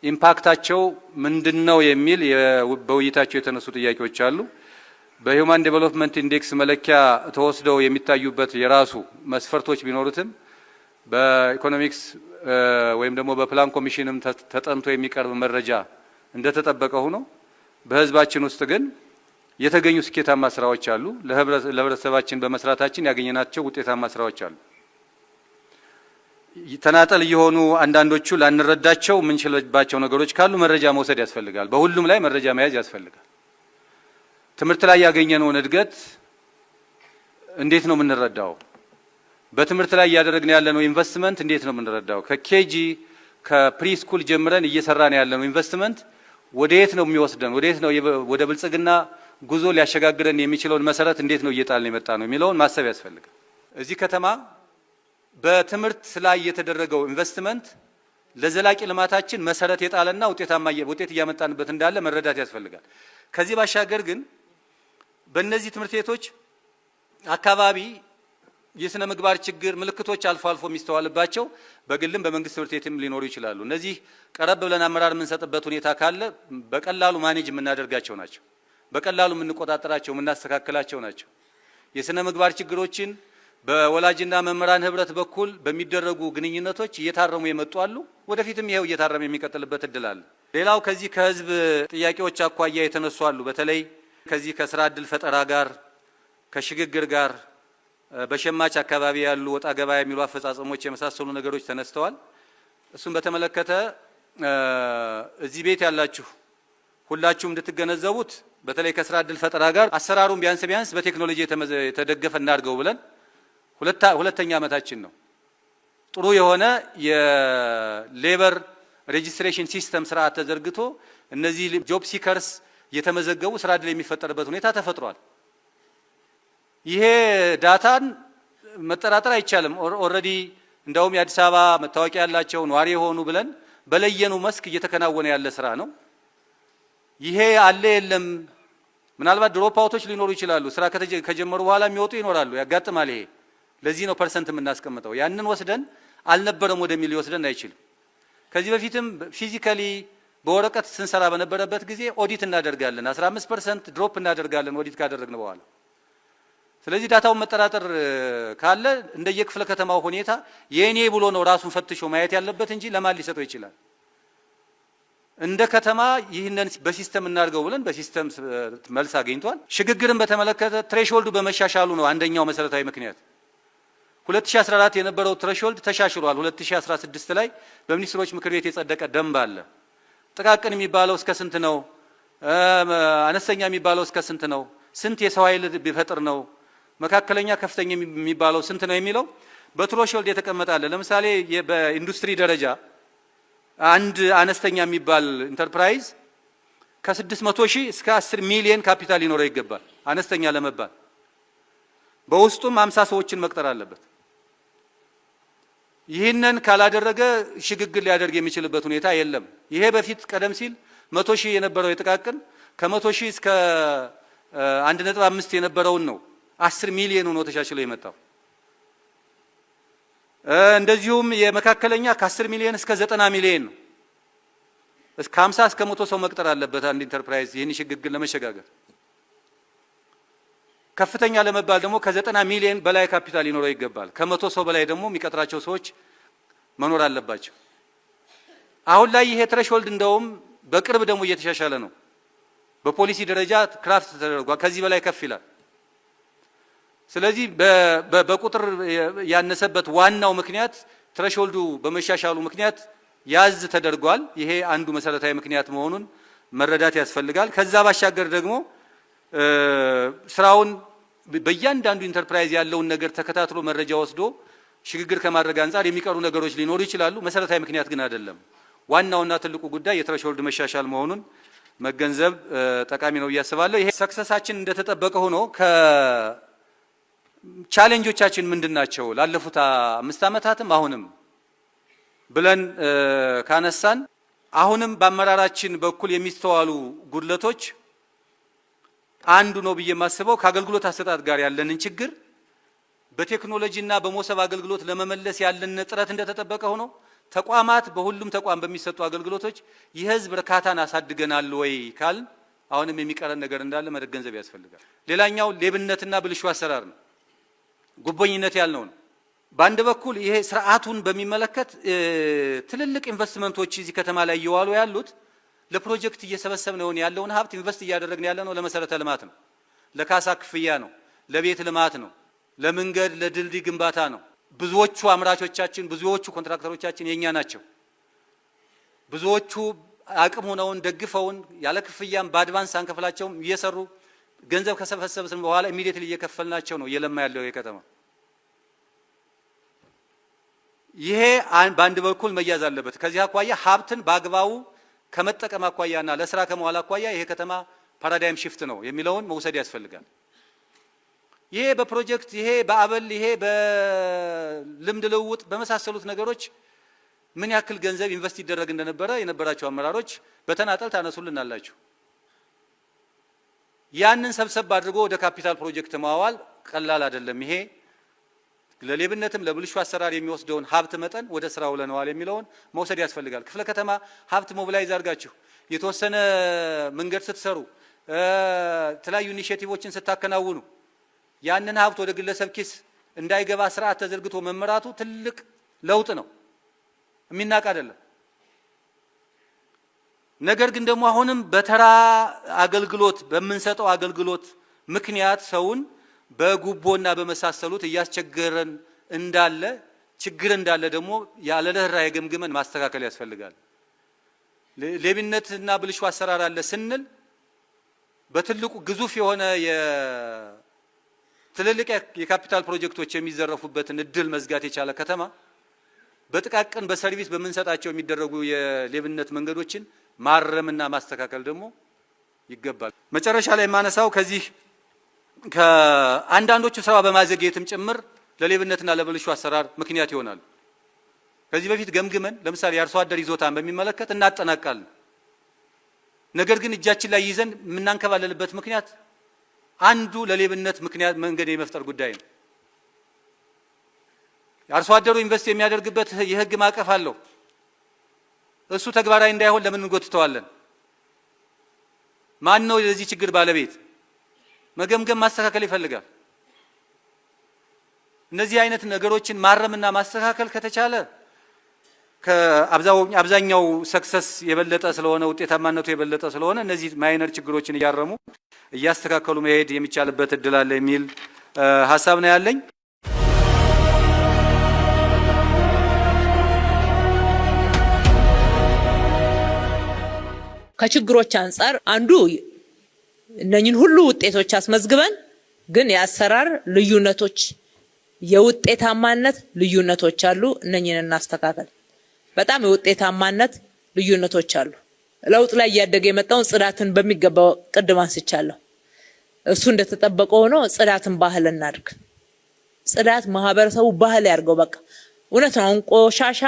ኢምፓክታቸው ምንድነው የሚል በውይይታቸው የተነሱ ጥያቄዎች አሉ። በሂውማን ዴቨሎፕመንት ኢንዴክስ መለኪያ ተወስደው የሚታዩበት የራሱ መስፈርቶች ቢኖሩትም በኢኮኖሚክስ ወይም ደግሞ በፕላን ኮሚሽንም ተጠንቶ የሚቀርብ መረጃ እንደተጠበቀ ሆኖ በህዝባችን ውስጥ ግን የተገኙ ስኬታማ ስራዎች አሉ። ለህብረተሰባችን በመስራታችን ያገኘናቸው ውጤታማ ስራዎች አሉ። ተናጠል የሆኑ አንዳንዶቹ ላንረዳቸው የምንችልባቸው ነገሮች ካሉ መረጃ መውሰድ ያስፈልጋል። በሁሉም ላይ መረጃ መያዝ ያስፈልጋል። ትምህርት ላይ ያገኘነውን እድገት እንዴት ነው የምንረዳው? በትምህርት ላይ እያደረግን ያለነው ኢንቨስትመንት እንዴት ነው የምንረዳው? ከኬጂ ከፕሪስኩል ጀምረን እየሰራን ያለነው ኢንቨስትመንት ወደየት ነው የሚወስደን? ወደየት ነው ወደ ብልጽግና ጉዞ ሊያሸጋግረን የሚችለውን መሰረት እንዴት ነው እየጣልን የመጣ ነው የሚለውን ማሰብ ያስፈልጋል። እዚህ ከተማ በትምህርት ላይ የተደረገው ኢንቨስትመንት ለዘላቂ ልማታችን መሰረት የጣለና ውጤት እያመጣንበት እንዳለ መረዳት ያስፈልጋል። ከዚህ ባሻገር ግን በእነዚህ ትምህርት ቤቶች አካባቢ የስነ ምግባር ችግር ምልክቶች አልፎ አልፎ የሚስተዋልባቸው በግልም በመንግስት ትምህርት ቤትም ሊኖሩ ይችላሉ። እነዚህ ቀረብ ብለን አመራር የምንሰጥበት ሁኔታ ካለ በቀላሉ ማኔጅ የምናደርጋቸው ናቸው። በቀላሉ የምንቆጣጠራቸው የምናስተካክላቸው ናቸው። የስነ ምግባር ችግሮችን በወላጅና መምህራን ህብረት በኩል በሚደረጉ ግንኙነቶች እየታረሙ የመጡ አሉ። ወደፊትም ይሄው እየታረመ የሚቀጥልበት እድል አለ። ሌላው ከዚህ ከህዝብ ጥያቄዎች አኳያ የተነሱ አሉ። በተለይ ከዚህ ከስራ እድል ፈጠራ ጋር ከሽግግር ጋር በሸማች አካባቢ ያሉ ወጣ ገባ የሚሉ አፈጻጸሞች የመሳሰሉ ነገሮች ተነስተዋል። እሱን በተመለከተ እዚህ ቤት ያላችሁ ሁላችሁም እንድትገነዘቡት በተለይ ከስራ እድል ፈጠራ ጋር አሰራሩን ቢያንስ በቴክኖሎጂ የተደገፈ እናድርገው ብለን ሁለተኛ ዓመታችን ነው። ጥሩ የሆነ የሌበር ሬጂስትሬሽን ሲስተም ስርዓት ተዘርግቶ እነዚህ ጆብ ሲከርስ የተመዘገቡ ስራ እድል የሚፈጠርበት ሁኔታ ተፈጥሯል። ይሄ ዳታን መጠራጠር አይቻልም። ኦልሬዲ እንደውም የአዲስ አበባ መታወቂያ ያላቸው ነዋሪ የሆኑ ብለን በለየኑ መስክ እየተከናወነ ያለ ስራ ነው። ይሄ አለ የለም ምናልባት ድሮፕ አውቶች ሊኖሩ ይችላሉ። ስራ ከጀመሩ በኋላ የሚወጡ ይኖራሉ፣ ያጋጥማል። ይሄ ለዚህ ነው ፐርሰንት የምናስቀምጠው። ያንን ወስደን አልነበረም ወደሚል ሊወስደን አይችልም። ከዚህ በፊትም ፊዚካሊ በወረቀት ስንሰራ በነበረበት ጊዜ ኦዲት እናደርጋለን 15% ድሮፕ እናደርጋለን ኦዲት ካደረግን በኋላ። ስለዚህ ዳታውን መጠራጠር ካለ እንደየክፍለ ከተማው ሁኔታ የኔ ብሎ ነው ራሱን ፈትሾ ማየት ያለበት እንጂ ለማን ሊሰጠው ይችላል? እንደ ከተማ ይህንን በሲስተም እናድርገው ብለን በሲስተም መልስ አግኝቷል። ሽግግርን በተመለከተ ትሬሽሆልዱ በመሻሻሉ ነው አንደኛው መሰረታዊ ምክንያት። 2014 የነበረው ትሬሽሆልድ ተሻሽሏል። 2016 ላይ በሚኒስትሮች ምክር ቤት የጸደቀ ደንብ አለ። ጥቃቅን የሚባለው እስከ ስንት ነው? አነስተኛ የሚባለው እስከ ስንት ነው? ስንት የሰው ኃይል ቢፈጥር ነው? መካከለኛ ከፍተኛ የሚባለው ስንት ነው የሚለው በትሬሽሆልድ የተቀመጠ አለ። ለምሳሌ በኢንዱስትሪ ደረጃ አንድ አነስተኛ የሚባል ኢንተርፕራይዝ ከ600 ሺህ እስከ 10 ሚሊዮን ካፒታል ሊኖረው ይገባል አነስተኛ ለመባል። በውስጡም 50 ሰዎችን መቅጠር አለበት። ይህንን ካላደረገ ሽግግር ሊያደርግ የሚችልበት ሁኔታ የለም። ይሄ በፊት ቀደም ሲል 100 ሺህ የነበረው የጥቃቅን ከ100 ሺህ እስከ 1.5 የነበረውን ነው 10 ሚሊዮን ሆኖ ተሻሽሎ የመጣው። እንደዚሁም የመካከለኛ ከ10 ሚሊዮን እስከ 90 ሚሊዮን ነው። እስከ 50 እስከ 100 ሰው መቅጠር አለበት አንድ ኢንተርፕራይዝ ይህን ሽግግር ለመሸጋገር። ከፍተኛ ለመባል ደግሞ ከ90 ሚሊዮን በላይ ካፒታል ሊኖረው ይገባል። ከ100 ሰው በላይ ደግሞ የሚቀጥራቸው ሰዎች መኖር አለባቸው። አሁን ላይ ይሄ ትሬሽሆልድ እንደውም በቅርብ ደግሞ እየተሻሻለ ነው። በፖሊሲ ደረጃ ክራፍት ተደርጓል። ከዚህ በላይ ከፍ ይላል። ስለዚህ በቁጥር ያነሰበት ዋናው ምክንያት ትሬሽሆልዱ በመሻሻሉ ምክንያት ያዝ ተደርጓል። ይሄ አንዱ መሰረታዊ ምክንያት መሆኑን መረዳት ያስፈልጋል። ከዛ ባሻገር ደግሞ ስራውን በእያንዳንዱ ኢንተርፕራይዝ ያለውን ነገር ተከታትሎ መረጃ ወስዶ ሽግግር ከማድረግ አንጻር የሚቀሩ ነገሮች ሊኖሩ ይችላሉ። መሰረታዊ ምክንያት ግን አይደለም። ዋናውና ትልቁ ጉዳይ የትሬሽሆልድ መሻሻል መሆኑን መገንዘብ ጠቃሚ ነው ብዬ አስባለሁ። ይሄ ሰክሰሳችን እንደተጠበቀ ሆኖ ቻሌንጆቻችን ምንድናቸው ላለፉት 5 ዓመታትም አሁንም ብለን ካነሳን አሁንም በአመራራችን በኩል የሚስተዋሉ ጉድለቶች አንዱ ነው ብዬ የማስበው ከአገልግሎት አሰጣጥ ጋር ያለንን ችግር በቴክኖሎጂና በሞሰብ አገልግሎት ለመመለስ ያለን ጥረት እንደተጠበቀ ሆኖ ተቋማት በሁሉም ተቋም በሚሰጡ አገልግሎቶች የህዝብ እርካታን አሳድገናል ወይ ካል አሁንም የሚቀረን ነገር እንዳለ መገንዘብ ያስፈልጋል። ሌላኛው ሌብነትና ብልሹ አሰራር ነው። ጉቦኝነት ያልነው ነው። በአንድ በኩል ይሄ ስርዓቱን በሚመለከት ትልልቅ ኢንቨስትመንቶች እዚህ ከተማ ላይ እየዋሉ ያሉት ለፕሮጀክት እየሰበሰብነው ያለውን ሀብት ኢንቨስት እያደረግን ያለነው ለመሰረተ ልማት ነው፣ ለካሳ ክፍያ ነው፣ ለቤት ልማት ነው፣ ለመንገድ ለድልድይ ግንባታ ነው። ብዙዎቹ አምራቾቻችን ብዙዎቹ ኮንትራክተሮቻችን የኛ ናቸው። ብዙዎቹ አቅም ሆነውን ደግፈውን ያለ ክፍያም በአድቫንስ አንከፍላቸውም እየሰሩ ገንዘብ ከሰበሰብን በኋላ ኢሚዲየትሊ እየከፈልናቸው ነው እየለማ ያለው የከተማ። ይሄ በአንድ በኩል መያዝ አለበት። ከዚህ አኳያ ሀብትን በአግባቡ ከመጠቀም አኳያና ለስራ ከመዋል አኳያ ይሄ ከተማ ፓራዳይም ሽፍት ነው የሚለውን መውሰድ ያስፈልጋል። ይሄ በፕሮጀክት ይሄ በአበል ይሄ በልምድ ልውውጥ በመሳሰሉት ነገሮች ምን ያክል ገንዘብ ኢንቨስት ይደረግ እንደነበረ የነበራቸው አመራሮች በተናጠል ታነሱልናላችሁ። ያንን ሰብሰብ አድርጎ ወደ ካፒታል ፕሮጀክት ማዋል ቀላል አይደለም። ይሄ ለሌብነትም ለብልሹ አሰራር የሚወስደውን ሀብት መጠን ወደ ስራው ለነዋል የሚለውን መውሰድ ያስፈልጋል። ክፍለ ከተማ ሀብት ሞቢላይዝ አድርጋችሁ የተወሰነ መንገድ ስትሰሩ የተለያዩ ኢኒሼቲቮችን ስታከናውኑ ያንን ሀብት ወደ ግለሰብ ኪስ እንዳይገባ ስርዓት ተዘርግቶ መመራቱ ትልቅ ለውጥ ነው፣ የሚናቅ አይደለም። ነገር ግን ደግሞ አሁንም በተራ አገልግሎት በምንሰጠው አገልግሎት ምክንያት ሰውን በጉቦና በመሳሰሉት እያስቸገረን እንዳለ ችግር እንዳለ ደግሞ ያለ ርህራሄ ገምግመን ማስተካከል ያስፈልጋል። ሌብነትና ብልሹ አሰራር አለ ስንል በትልቁ ግዙፍ የሆነ ትልልቅ የካፒታል ፕሮጀክቶች የሚዘረፉበትን እድል መዝጋት የቻለ ከተማ በጥቃቅን በሰርቪስ በምንሰጣቸው የሚደረጉ የሌብነት መንገዶችን ማረምና ማስተካከል ደግሞ ይገባል። መጨረሻ ላይ ማነሳው ከዚህ ከአንዳንዶቹ ስራ በማዘግየትም ጭምር ለሌብነትና ለብልሹ አሰራር ምክንያት ይሆናሉ። ከዚህ በፊት ገምግመን ለምሳሌ የአርሶ አደር ይዞታን በሚመለከት እናጠናቃለን። ነገር ግን እጃችን ላይ ይዘን የምናንከባለልበት ምክንያት አንዱ ለሌብነት ምክንያት መንገድ የመፍጠር ጉዳይ ነው። የአርሶ አደሩ ኢንቨስት የሚያደርግበት የህግ ማዕቀፍ አለው። እሱ ተግባራዊ እንዳይሆን ለምን እንጎትተዋለን? ማን ነው ለዚህ ችግር ባለቤት? መገምገም ማስተካከል ይፈልጋል። እነዚህ አይነት ነገሮችን ማረምና ማስተካከል ከተቻለ ከአብዛኛው ሰክሰስ የበለጠ ስለሆነ ውጤታማነቱ የበለጠ ስለሆነ እነዚህ ማይነር ችግሮችን እያረሙ እያስተካከሉ መሄድ የሚቻልበት እድል አለ የሚል ሐሳብ ነው ያለኝ። ከችግሮች አንፃር አንዱ እነኝን ሁሉ ውጤቶች አስመዝግበን ግን የአሰራር ልዩነቶች የውጤታማነት ልዩነቶች አሉ። እነኝን እናስተካከል። በጣም የውጤታማነት ልዩነቶች አሉ። ለውጥ ላይ እያደገ የመጣውን ጽዳትን በሚገባው ቅድም አንስቻለሁ። እሱ እንደተጠበቀ ሆኖ ጽዳትን ባህል እናድርግ። ጽዳት ማህበረሰቡ ባህል ያርገው። በቃ እውነት ነው። ቆሻሻ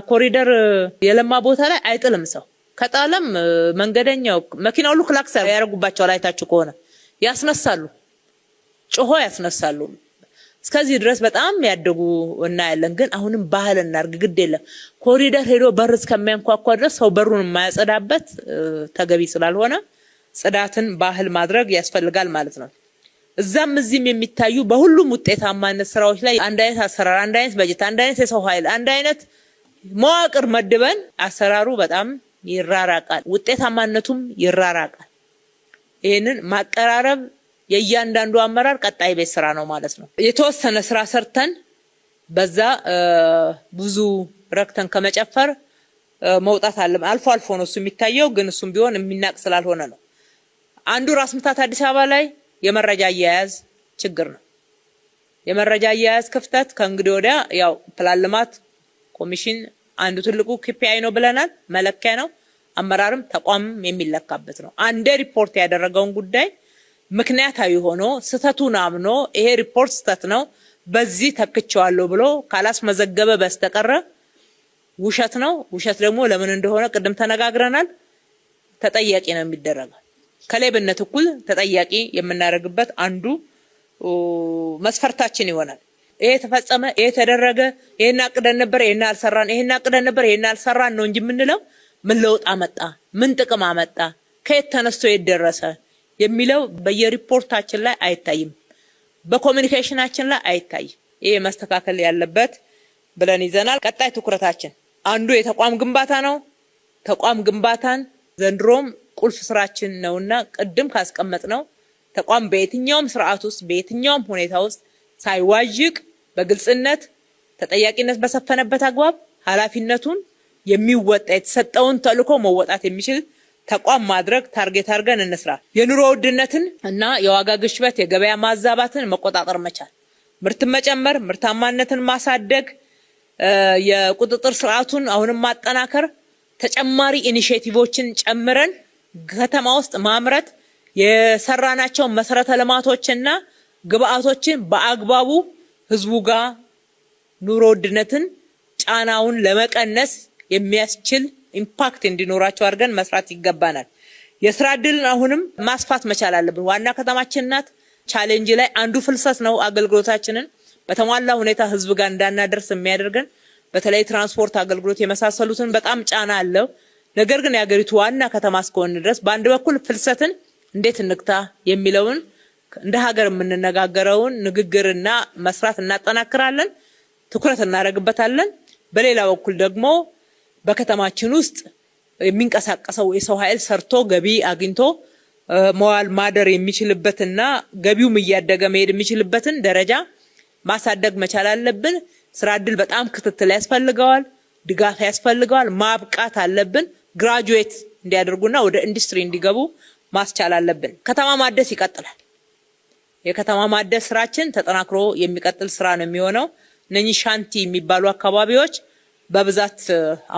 ኮሪደር የለማ ቦታ ላይ አይጥልም ሰው። ከጣለም መንገደኛው መኪናው ሁሉ ክላክስ ያደርጉባቸዋል። አይታችሁ ከሆነ ያስነሳሉ፣ ጮሆ ያስነሳሉ። እስከዚህ ድረስ በጣም ያደጉ እናያለን። ግን አሁንም ባህል እናርግ። ግድ የለም ኮሪደር ሄዶ በር እስከሚያንኳኳ ድረስ ሰው በሩን የማያጸዳበት ተገቢ ስላልሆነ ጽዳትን ባህል ማድረግ ያስፈልጋል ማለት ነው። እዛም እዚህም የሚታዩ በሁሉም ውጤታማነት ስራዎች ላይ አንድ አይነት አሰራር፣ አንድ አይነት በጀት፣ አንድ አይነት የሰው ኃይል፣ አንድ አይነት መዋቅር መድበን አሰራሩ በጣም ይራራቃል፣ ውጤታማነቱም ይራራቃል። ይሄንን ማቀራረብ የእያንዳንዱ አመራር ቀጣይ ቤት ስራ ነው ማለት ነው። የተወሰነ ስራ ሰርተን በዛ ብዙ ረክተን ከመጨፈር መውጣት አለ። አልፎ አልፎ ነው እሱ የሚታየው፣ ግን እሱም ቢሆን የሚናቅ ስላልሆነ ነው። አንዱ ራስ ምታት አዲስ አበባ ላይ የመረጃ አያያዝ ችግር ነው። የመረጃ አያያዝ ክፍተት ከእንግዲህ ወዲያ ያው ፕላን ልማት ኮሚሽን አንዱ ትልቁ KPI ነው ብለናል፣ መለኪያ ነው። አመራርም ተቋምም የሚለካበት ነው። አንዴ ሪፖርት ያደረገውን ጉዳይ ምክንያታዊ ሆኖ ስተቱን አምኖ ይሄ ሪፖርት ስተት ነው በዚህ ተክቼዋለሁ ብሎ ካላስመዘገበ በስተቀር ውሸት ነው። ውሸት ደግሞ ለምን እንደሆነ ቅድም ተነጋግረናል። ተጠያቂ ነው የሚደረገው። ከሌብነት እኩል ተጠያቂ የምናደርግበት አንዱ መስፈርታችን ይሆናል። ይሄ ተፈጸመ፣ ይሄ ተደረገ፣ ይሄን አቅደን ነበር፣ ይሄን አልሰራን፣ ይሄን አቅደን ነበር፣ ይሄን አልሰራን ነው እንጂ የምንለው ምን ለውጥ አመጣ፣ ምን ጥቅም አመጣ፣ ከየት ተነስቶ የት ደረሰ የሚለው በየሪፖርታችን ላይ አይታይም፣ በኮሙኒኬሽናችን ላይ አይታይም። ይሄ መስተካከል ያለበት ብለን ይዘናል። ቀጣይ ትኩረታችን አንዱ የተቋም ግንባታ ነው። ተቋም ግንባታን ዘንድሮም ቁልፍ ስራችን ነውና ቅድም ካስቀመጥነው ተቋም በየትኛውም ስርዓት ውስጥ በየትኛውም ሁኔታ ውስጥ ሳይዋዥቅ በግልጽነት ተጠያቂነት በሰፈነበት አግባብ ኃላፊነቱን የሚወጣ የተሰጠውን ተልዕኮ መወጣት የሚችል ተቋም ማድረግ ታርጌት አድርገን እንስራ። የኑሮ ውድነትን እና የዋጋ ግሽበት የገበያ ማዛባትን መቆጣጠር መቻል፣ ምርትን መጨመር፣ ምርታማነትን ማሳደግ፣ የቁጥጥር ስርዓቱን አሁንም ማጠናከር፣ ተጨማሪ ኢኒሼቲቮችን ጨምረን ከተማ ውስጥ ማምረት፣ የሰራናቸው መሰረተ ልማቶችና ግብአቶችን በአግባቡ ህዝቡ ጋር ኑሮ ውድነትን ጫናውን ለመቀነስ የሚያስችል ኢምፓክት እንዲኖራቸው አድርገን መስራት ይገባናል። የስራ ዕድልን አሁንም ማስፋት መቻል አለብን። ዋና ከተማችን ናት። ቻሌንጅ ላይ አንዱ ፍልሰት ነው። አገልግሎታችንን በተሟላ ሁኔታ ህዝብ ጋር እንዳናደርስ የሚያደርገን በተለይ ትራንስፖርት አገልግሎት የመሳሰሉትን በጣም ጫና አለው። ነገር ግን የሀገሪቱ ዋና ከተማ እስከሆነ ድረስ በአንድ በኩል ፍልሰትን እንዴት እንግታ የሚለውን እንደ ሀገር የምንነጋገረውን ንግግርና መስራት እናጠናክራለን፣ ትኩረት እናደርግበታለን። በሌላ በኩል ደግሞ በከተማችን ውስጥ የሚንቀሳቀሰው የሰው ኃይል ሰርቶ ገቢ አግኝቶ መዋል ማደር የሚችልበትና ገቢውም እያደገ መሄድ የሚችልበትን ደረጃ ማሳደግ መቻል አለብን። ስራ ዕድል በጣም ክትትል ያስፈልገዋል፣ ድጋፍ ያስፈልገዋል። ማብቃት አለብን። ግራጁዌት እንዲያደርጉና ወደ ኢንዱስትሪ እንዲገቡ ማስቻል አለብን። ከተማ ማደስ ይቀጥላል። የከተማ ማደስ ስራችን ተጠናክሮ የሚቀጥል ስራ ነው የሚሆነው። እነኚህ ሻንቲ የሚባሉ አካባቢዎች በብዛት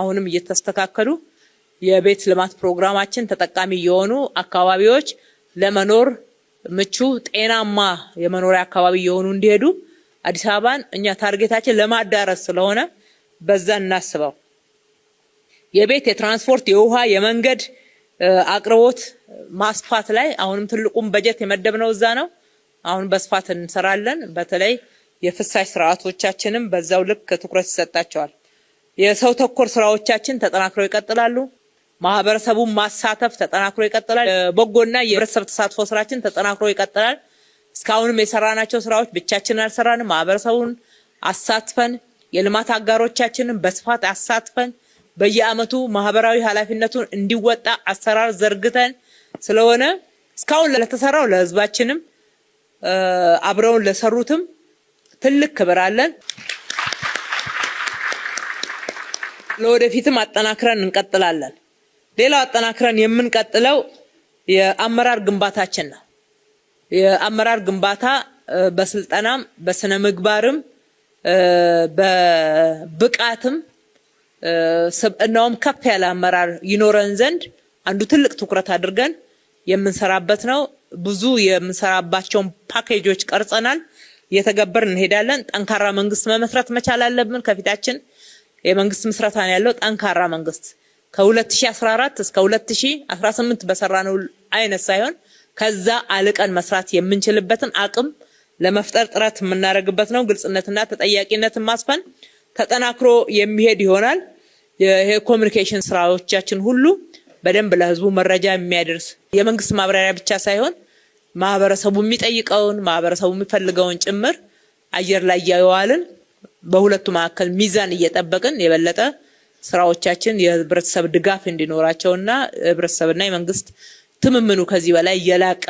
አሁንም እየተስተካከሉ የቤት ልማት ፕሮግራማችን ተጠቃሚ የሆኑ አካባቢዎች ለመኖር ምቹ ጤናማ የመኖሪያ አካባቢ የሆኑ እንዲሄዱ አዲስ አበባን እኛ ታርጌታችን ለማዳረስ ስለሆነ በዛ እናስበው። የቤት የትራንስፖርት የውሃ የመንገድ አቅርቦት ማስፋት ላይ አሁንም ትልቁም በጀት የመደብነው እዛ ነው። አሁን በስፋት እንሰራለን። በተለይ የፍሳሽ ስርዓቶቻችንም በዛው ልክ ትኩረት ይሰጣቸዋል። የሰው ተኮር ስራዎቻችን ተጠናክረው ይቀጥላሉ። ማህበረሰቡን ማሳተፍ ተጠናክሮ ይቀጥላል። በጎና የህብረተሰብ ተሳትፎ ስራችን ተጠናክሮ ይቀጥላል። እስካሁንም የሰራናቸው ስራዎች ብቻችንን አልሰራንም። ማህበረሰቡን አሳትፈን የልማት አጋሮቻችንን በስፋት አሳትፈን በየአመቱ ማህበራዊ ኃላፊነቱን እንዲወጣ አሰራር ዘርግተን ስለሆነ እስካሁን ለተሰራው ለህዝባችንም አብረውን ለሰሩትም ትልቅ ክብር አለን። ለወደፊትም አጠናክረን እንቀጥላለን። ሌላው አጠናክረን የምንቀጥለው የአመራር ግንባታችን ነው። የአመራር ግንባታ በስልጠናም በስነ ምግባርም በብቃትም ስብዕናውም ከፍ ያለ አመራር ይኖረን ዘንድ አንዱ ትልቅ ትኩረት አድርገን የምንሰራበት ነው። ብዙ የምንሰራባቸውን ፓኬጆች ቀርጸናል፣ እየተገበርን እንሄዳለን። ጠንካራ መንግስት መመስረት መቻል አለብን። ከፊታችን የመንግስት ምስረታ ነው ያለው። ጠንካራ መንግስት ከ2014 እስከ 2018 በሰራነው አይነት ሳይሆን ከዛ አልቀን መስራት የምንችልበትን አቅም ለመፍጠር ጥረት የምናደርግበት ነው። ግልጽነትና ተጠያቂነትን ማስፈን ተጠናክሮ የሚሄድ ይሆናል። የኮሙኒኬሽን ስራዎቻችን ሁሉ በደንብ ለህዝቡ መረጃ የሚያደርስ የመንግስት ማብራሪያ ብቻ ሳይሆን ማህበረሰቡ የሚጠይቀውን ማህበረሰቡ የሚፈልገውን ጭምር አየር ላይ ያዋልን በሁለቱ መካከል ሚዛን እየጠበቅን የበለጠ ስራዎቻችን የህብረተሰብ ድጋፍ እንዲኖራቸውና ህብረተሰብና የመንግስት ትምምኑ ከዚህ በላይ የላቀ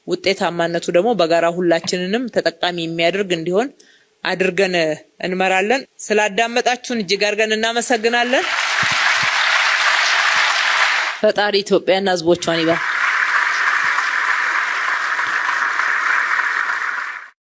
ውጤታማነቱ ደግሞ በጋራ ሁላችንንም ተጠቃሚ የሚያደርግ እንዲሆን አድርገን እንመራለን። ስላዳመጣችሁን እጅግ አድርገን እናመሰግናለን። ፈጣሪ ኢትዮጵያና ህዝቦቿን ይባርክ።